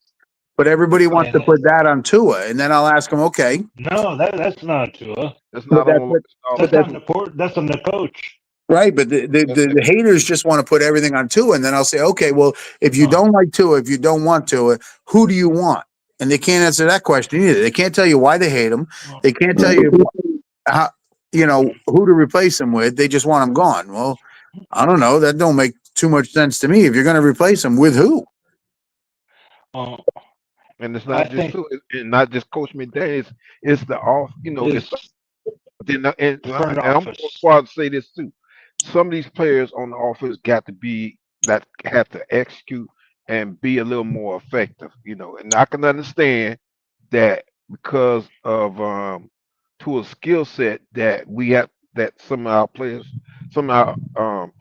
but everybody wants to and- put that on Tua, and then I'll ask him, okay, No, that's not Tua. That's But not that's on. what- That's on the coach. right? But the haters just want to put everything on Tua, and then I'll say, okay, well, if you don't like Tua, if you don't want Tua, who do you want? And they can't answer that question either. They can't tell you why they hate him. They can't tell you how, who to replace him with. They just want him gone. Well, I don't know. That don't make too much sense to me. If you're going to replace him with who? And it's I not just think- Tua, and not just Coach McDaniel. It's the off. It's then and front I'm office. going to say this too. Some of these players on the offense got to be that have to execute and be a little more effective. And I can understand that because of to a skill set that we have that some of our players on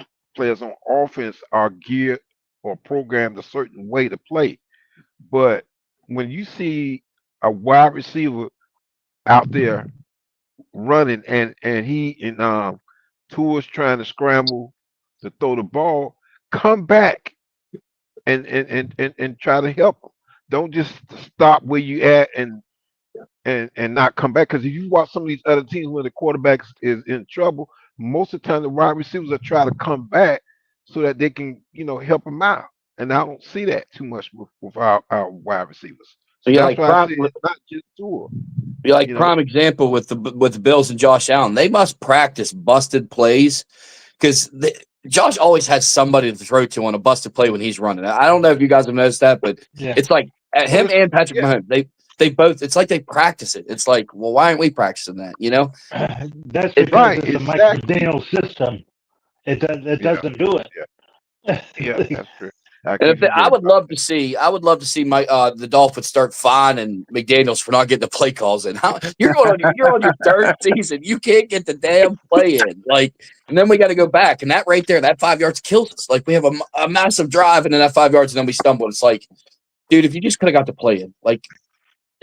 offense are geared or programmed a certain way to play. But when you see a wide receiver out there running and Tua's trying to scramble to throw the ball, come back and try to help them. Don't just stop where you at and not come back. Because if you watch some of these other teams when the quarterback is in trouble, most of the time the wide receivers are trying to come back so that they can help them out. And I don't see that too much with our wide receivers. So Yeah, that's like why I say it's not just Tua. Be like prime example with the Bills and Josh Allen. They must practice busted plays because Josh always has somebody to throw to on a busted play when he's running. I don't know if you guys have noticed that, but it's like him and Patrick Mahomes. They both. It's like they practice it. It's like, well, why aren't we practicing that? That's because it's a Mike McDaniel system. It doesn't do it. Yeah, that's true. I would love to see my the Dolphins start fining McDaniels for not getting the play calls in. You're on your third season, you can't get the damn play in. And then we got to go back, and that right there, that 5 yards kills us. Like we have a massive drive, and then that 5 yards, and then we stumble. It's like, dude, if you just could have got the play in,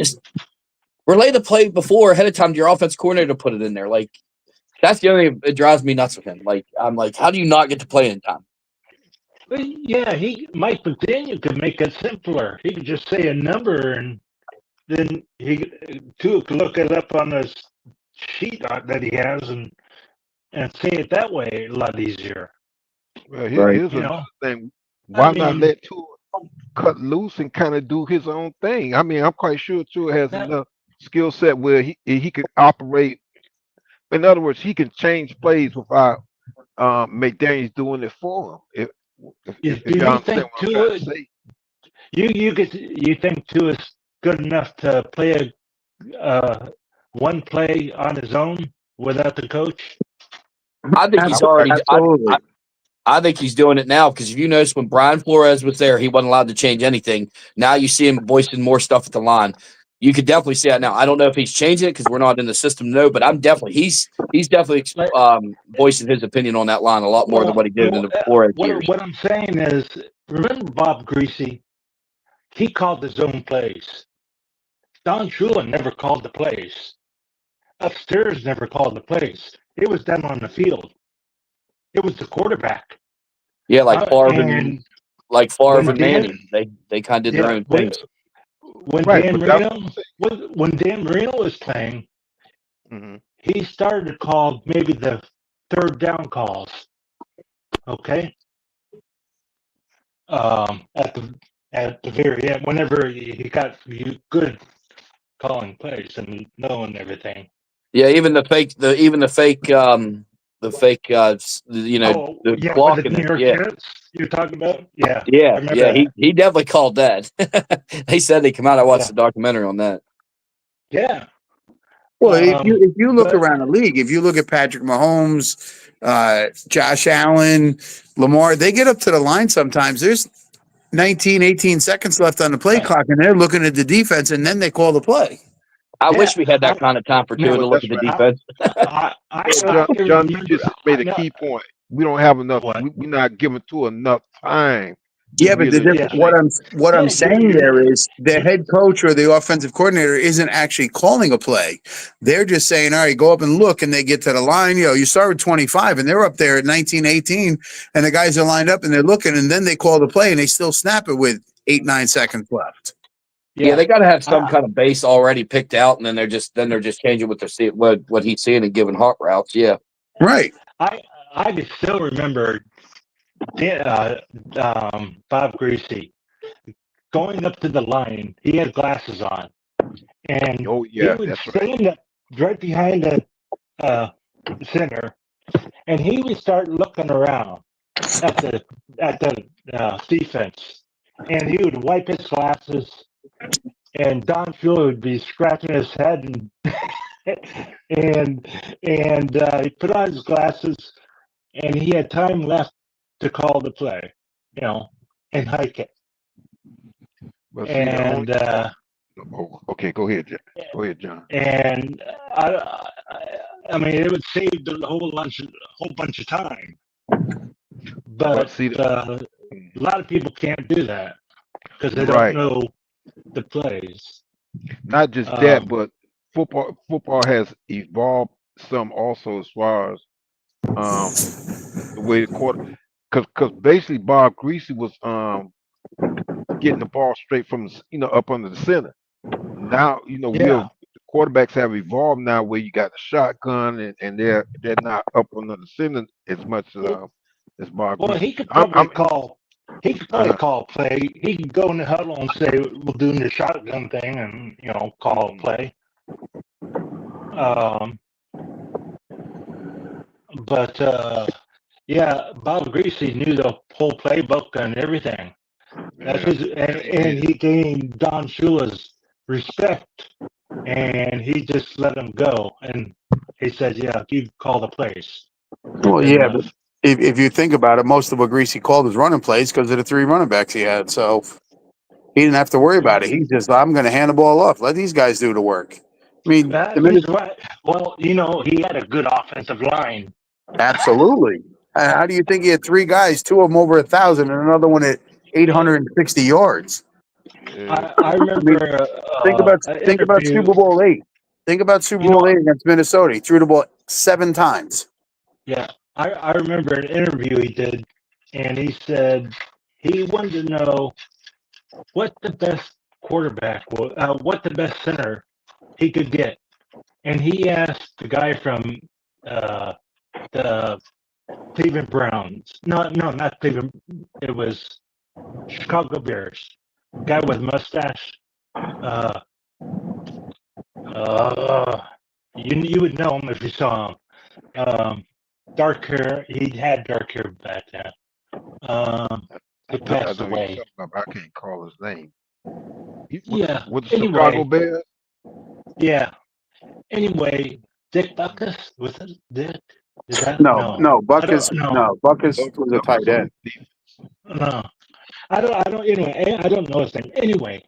just relay the play before ahead of time to your offense coordinator to put it in there. That's the only thing that drives me nuts with him. I'm like, how do you not get the play in time? Yeah, Mike McDaniel could make it simpler. He could just say a number, and then Tua could look it up on his sheet that he has and say it that way a lot easier. Well, here's another thing. Why not let Tua cut loose and kind of do his own thing? I mean, I'm quite sure Tua has enough skill set where he could operate. In other words, he can change plays without McDaniel's doing it for him. You think Tua is good enough to play one play on his own without the coach? I think he's already. I think he's doing it now because if you notice when Brian Flores was there, he wasn't allowed to change anything. Now you see him voicing more stuff at the line. You could definitely see that now. I don't know if he's changing it because we're not in the system, but I'm definitely he's definitely voicing his opinion on that line a lot more than what he did in the Flores years. What I'm saying is, remember Bob Greasy? He called his own plays. Don Shula never called the plays. Upstairs never called the plays. It was done on the field. It was the quarterback. Yeah, like Favre and Manning. They kind of did their own things. When Dan Marino was playing, he started to call maybe the third down calls. Okay. At the very end, whenever he got good calling plays and knowing everything. Yeah, even the fake the fake, the yeah, with the clock in New it. York Yeah, Jets you're talking about? Yeah, I yeah, remember yeah. that. He definitely called that. They said they come out. I watched Yeah. the documentary on that. Yeah. Well, if you look But around the league, if you look at Patrick Mahomes, Josh Allen, Lamar, they get up to the line sometimes. There's 19, 18 seconds left on the play right. clock, and they're looking at the defense, and then they call the play. I Yeah, wish we had that kind of time for Tua now to Well, look that's at the right. defense. I John, can John, you remember. just made a No, key point. We don't have enough. what? We're not giving to enough time to Yeah, but really Yeah, what I'm yeah. saying there is the head coach or the offensive coordinator isn't actually calling a play. They're just saying, all right, go up and look, and they get to the line. You start with 25, and they're up there at 19, 18, and the guys are lined up and they're looking, and then they call the play, and they still snap it with 8, 9 seconds left. Yeah, they got to have some I, kind of base already picked out, and then they're just changing what they're seeing, what he's seeing and giving hot routes. Yeah, Right. I can still remember Bob Greasy going up to the line. He had glasses on, and Oh he yeah, would that's right. stand up right behind the center, and he would start looking around at the defense, and he would wipe his glasses, and Don Shula would be scratching his head, and he put on his glasses, and he had time left to call the play, and hike it. But see, the only And okay, go ahead, John. Go ahead, John. and I mean, it would save a whole bunch of time. But see, a lot of people can't do that because they don't right. know the plays. Not just that, but football has evolved some also as far as the way the quarter, because basically Bob Greasy was getting the ball straight from up under the center. Now Yeah. the quarterbacks have evolved now where you got the shotgun and they're not up under the center as much as Bob Well, Greasy. he could probably call. He could probably uh, call a play. He could go in the huddle and say, "We're doing the shotgun thing," and call a play. But yeah, Bob Greasy knew the whole playbook and everything. That's and he gained Don Shula's respect, and he just let him go. And he said, "Yeah, you call the plays." Well, yeah, but if you think about it, most of what Greasy called was running plays because of the 3 running backs he had. So he didn't have to worry about it. He's just, I'm going to hand the ball off. Let these guys do the work. I mean, the minute, Well, he had a good offensive line. absolutely. How do you think he had 3 guys, 2 of them over 1,000, and another one at 860 yards? I remember. Think about Super Bowl 8. Think about Super Bowl 8 against Minnesota. He threw the ball 7 times. Yeah, I remember an interview he did, and he said he wanted to know what the best quarterback was, what the best center he could get, and he asked the guy from the Cleveland Browns. No, not Cleveland. It was Chicago Bears. Guy with mustache. You would know him if you saw him. Dark hair. He had dark hair back then. He passed away. I can't call his name. Yeah. With the Chicago Bears. Yeah. Anyway, Dick Butkus was it Dick? No, Butkus. No, Butkus was a tight end. No, I don't. Anyway, I don't know his name. Anyway,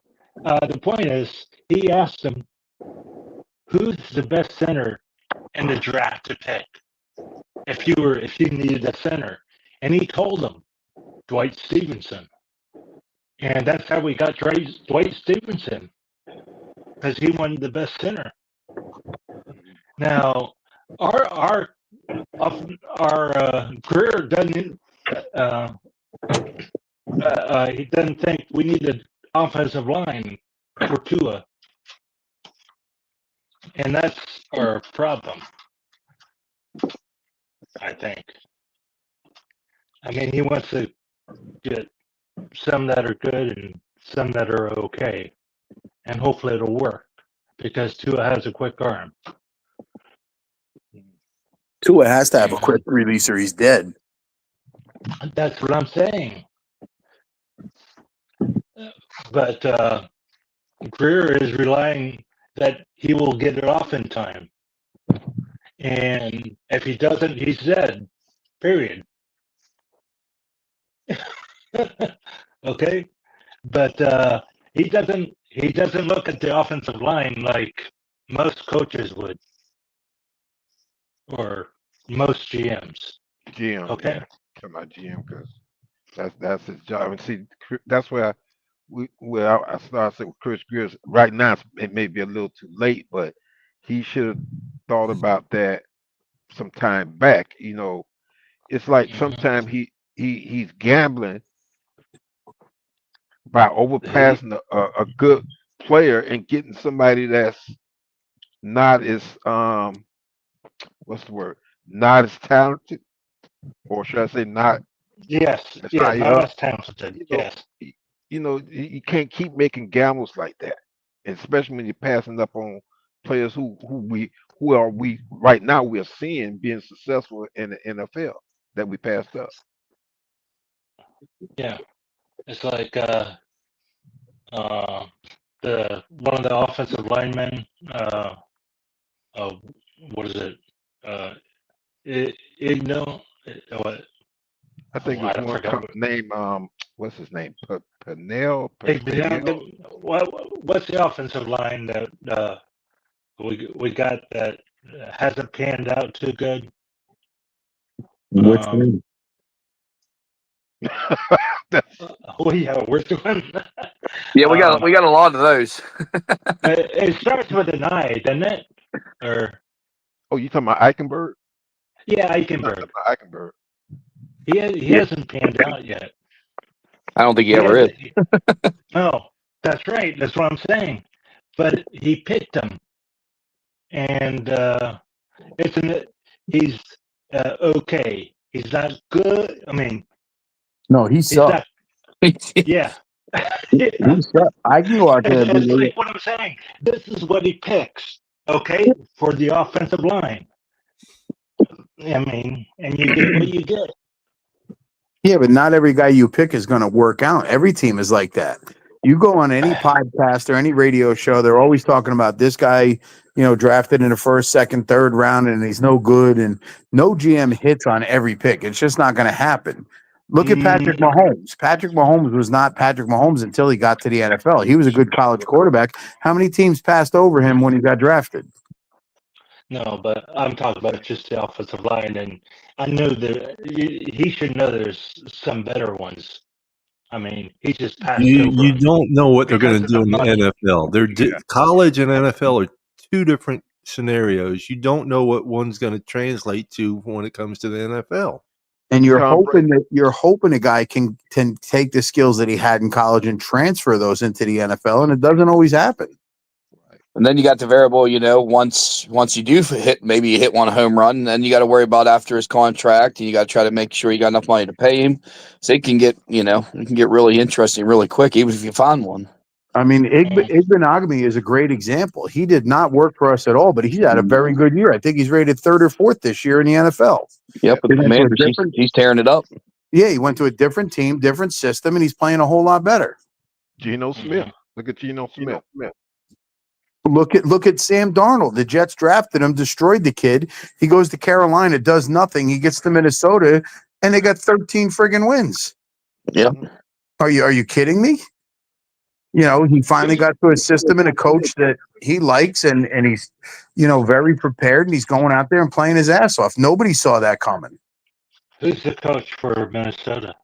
the point is, he asked him, "Who's the best center in the draft to pick if you needed a center?" And he told him, Dwight Stevenson, and that's how we got Dwight Stevenson because he wanted the best center. Now, our Greer doesn't. He doesn't think we need an offensive line for Tua, and that's our problem. I think. I mean, he wants to get some that are good and some that are okay, and hopefully it'll work because Tua has a quick arm. Tua has to have a quick release or he's dead. That's what I'm saying. But Greer is relying that he will get it off in time. And if he doesn't, he's dead. Period. Okay? But he doesn't look at the offensive line like most coaches would. Or most GMs. GM. Okay. Yeah. Talking about GM because that's his job. And see, that's where I started saying with Chris Greer. Right now, it may be a little too late, but he should have thought about that some time back. It's like sometimes he's gambling by overpassing a good player and getting somebody that's not as what's the word? Not as talented, or should I say not? Yes, As yeah, high not up. as talented. You know, Yes. you can't keep making gambles like that, especially when you're passing up on players who are we right now we're seeing being successful in the NFL that we passed up. Yeah. It's like the one of the offensive linemen, what is it? Igno, what? I think I there's don't one forget. name. What's his name? Pernell. What's the offensive line that we got that hasn't panned out too good? Which one? Oh yeah, which one? Yeah, we got a lot of those. It starts with an I, doesn't it? Or Oh, you talking about Eichenberg? yeah, Not Eichenberg. Eichenberg. He hasn't panned out yet. I don't think he ever is. No, that's right. That's what I'm saying. But he picked him, and he's okay. He's not good. I mean, No, he he's sucked. not. Yeah. He sucked. I can go out there and It's be like what I'm saying. This is what he picks, okay, for the offensive line. I mean, and you get what you get. Yeah, but not every guy you pick is going to work out. Every team is like that. You go on any podcast or any radio show, they're always talking about this guy, drafted in the first, second, third round, and he's no good. And no GM hits on every pick. It's just not going to happen. Look at Patrick Mahomes. Patrick Mahomes was not Patrick Mahomes until he got to the NFL. He was a good college quarterback. How many teams passed over him when he got drafted? No, but I'm talking about just the offensive line, and I know he should know there's some better ones. I mean, he just passed over. You don't know what they're going to because do of in the the money. NFL. College and NFL are two different scenarios. You don't know what one's going to translate to when it comes to the NFL. And you're hoping a guy can take the skills that he had in college and transfer those into the NFL, and it doesn't always happen. And then you got the variable, once you do maybe you hit one home run, then you got to worry about after his contract, and you got to try to make sure you got enough money to pay him. So it can get really interesting really quick, even if you find one. I mean, Igbenogany is a great example. He did not work for us at all, but he had a very good year. I think he's rated 3rd or 4th this year in the NFL. Yep, he's tearing it up. Yeah, he went to a different team, different system, and he's playing a whole lot better. Geno Smith. Look at Geno Smith. Look at Sam Darnold. The Jets drafted him, destroyed the kid. He goes to Carolina, does nothing. He gets to Minnesota, and they got 13 friggin' wins. Yeah. Are you kidding me? He finally got to a system and a coach that he likes, and he's, very prepared, and he's going out there and playing his ass off. Nobody saw that coming. Who's the coach for Minnesota?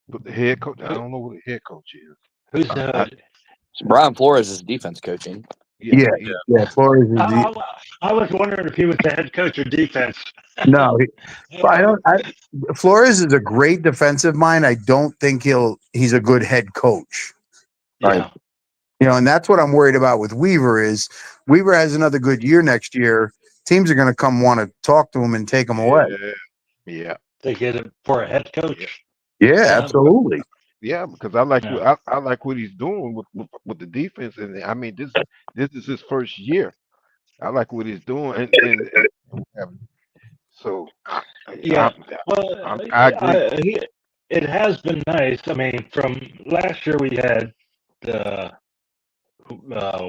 But the head coach, I don't know what the head coach is. Who's the Brian Flores is defense coaching. Yeah. Flores is I was wondering if he was the head coach or defense. No, Flores is a great defensive mind. I don't think he's a good head coach. Yeah. And that's what I'm worried about with Weaver is Weaver has another good year next year. Teams are going to come want to talk to him and take him away. Yeah. They get it for a head coach. Yeah, absolutely. Yeah, because I like what he's doing with the defense, and I mean this is his first year. I like what he's doing, and so Yeah. Well, I agree. it has been nice. I mean, from last year we had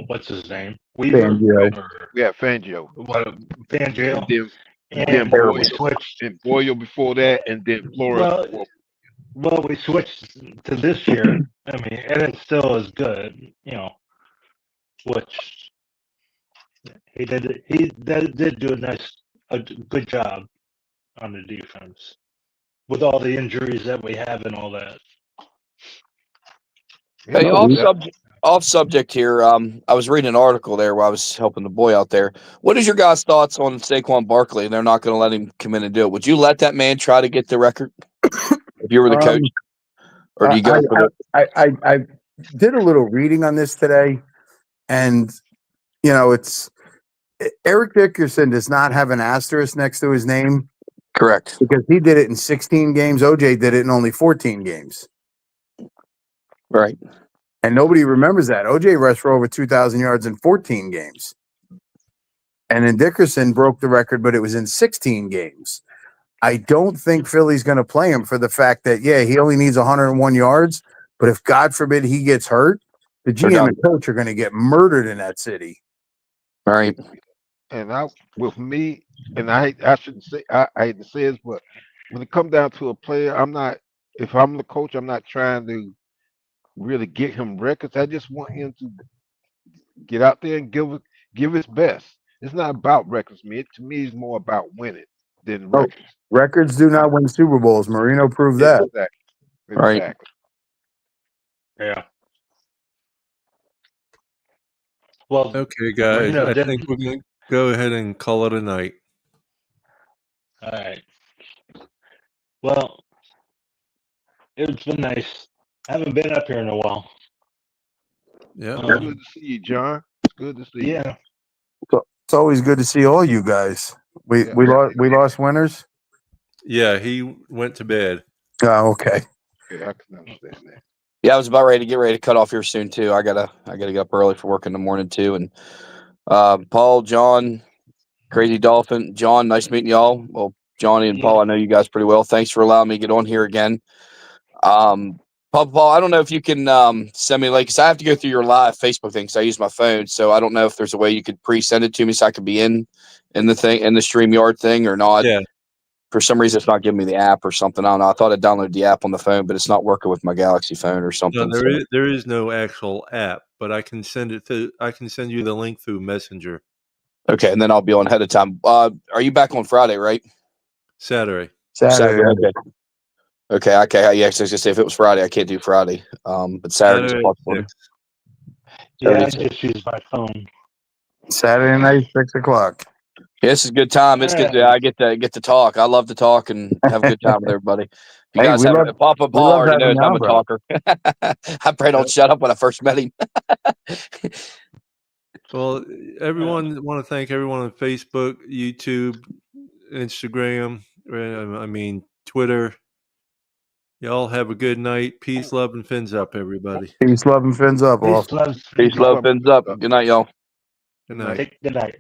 what's his name? Weaver Fangio. or We had Fangio, what? and Fangio. then And Boyle, we switched. and Boyle before that, and then Flores Well, before. well, we switched to this year. I mean, and it still is good, which he did. Did do a good job on the defense with all the injuries that we have and all that. Hey, Yeah, off subject here. I was reading an article there while I was helping the boy out there. What is your guys' thoughts on Saquon Barkley? They're not going to let him come in and do it. Would you let that man try to get the record if you were the coach, or do you go for the? I did a little reading on this today, and it's Eric Dickerson does not have an asterisk next to his name Correct. because he did it in 16 games. OJ did it in only 14 games. Right. And nobody remembers that. OJ rushed for over 2,000 yards in 14 games. And then Dickerson broke the record, but it was in 16 games. I don't think Philly's going to play him for the fact that, he only needs 101 yards. But if, God forbid, he gets hurt, the GM and coach are going to get murdered in that city. Right. and with me, and I shouldn't say, I hate to say this, but when it comes down to a player, I'm not. If I'm the coach, I'm not trying to really get him records. I just want him to get out there and give his best. It's not about records, man. To me, it's more about winning than records. Records do not win Super Bowls. Marino proved that. Exactly. Right. Exactly. Yeah. Well, Okay, guys. Marino I didn't. think we're going to go ahead and call it a night. All right. Well, it's been nice. I haven't been up here in a while. Yeah. It's good to see you, John. It's good to see you. Yeah. It's always good to see all you guys. We lost winners. Yeah, he went to bed. Oh, okay. Yeah, I can understand that. Yeah, I was about ready to get ready to cut off here soon too. I gotta get up early for work in the morning too. And Paul, John, Crazy Dolphin, John, nice meeting y'all. Well, Johnny and Paul, I know you guys pretty well. Thanks for allowing me to get on here again. Paul, I don't know if you can send me because I have to go through your live Facebook thing because I use my phone. So I don't know if there's a way you could pre-send it to me so I could be in the StreamYard thing or not. Yeah. For some reason, it's not giving me the app or something. I don't know. I thought I downloaded the app on the phone, but it's not working with my Galaxy phone or something. No, there is no actual app, but I can send you the link through Messenger. Okay, and then I'll be on ahead of time. Are you back on Friday, right? Saturday. Okay. Yeah, I was gonna say if it was Friday, I can't do Friday. But Saturday's a possibility. Yeah, I just use my phone. Saturday night, 6:00. Yeah, this is a good time. It's good. I get to talk. I love to talk and have a good time with everybody. You guys have Papa Paul already knows I'm a talker. I probably don't shut up when I first met him. Well, everyone want to thank everyone on Facebook, YouTube, Instagram. I mean Twitter. Y'all have a good night. Peace, love, and fins up, everybody. Peace, love, and fins up. Peace, love, fins up. Good night, y'all. Good night. Good night.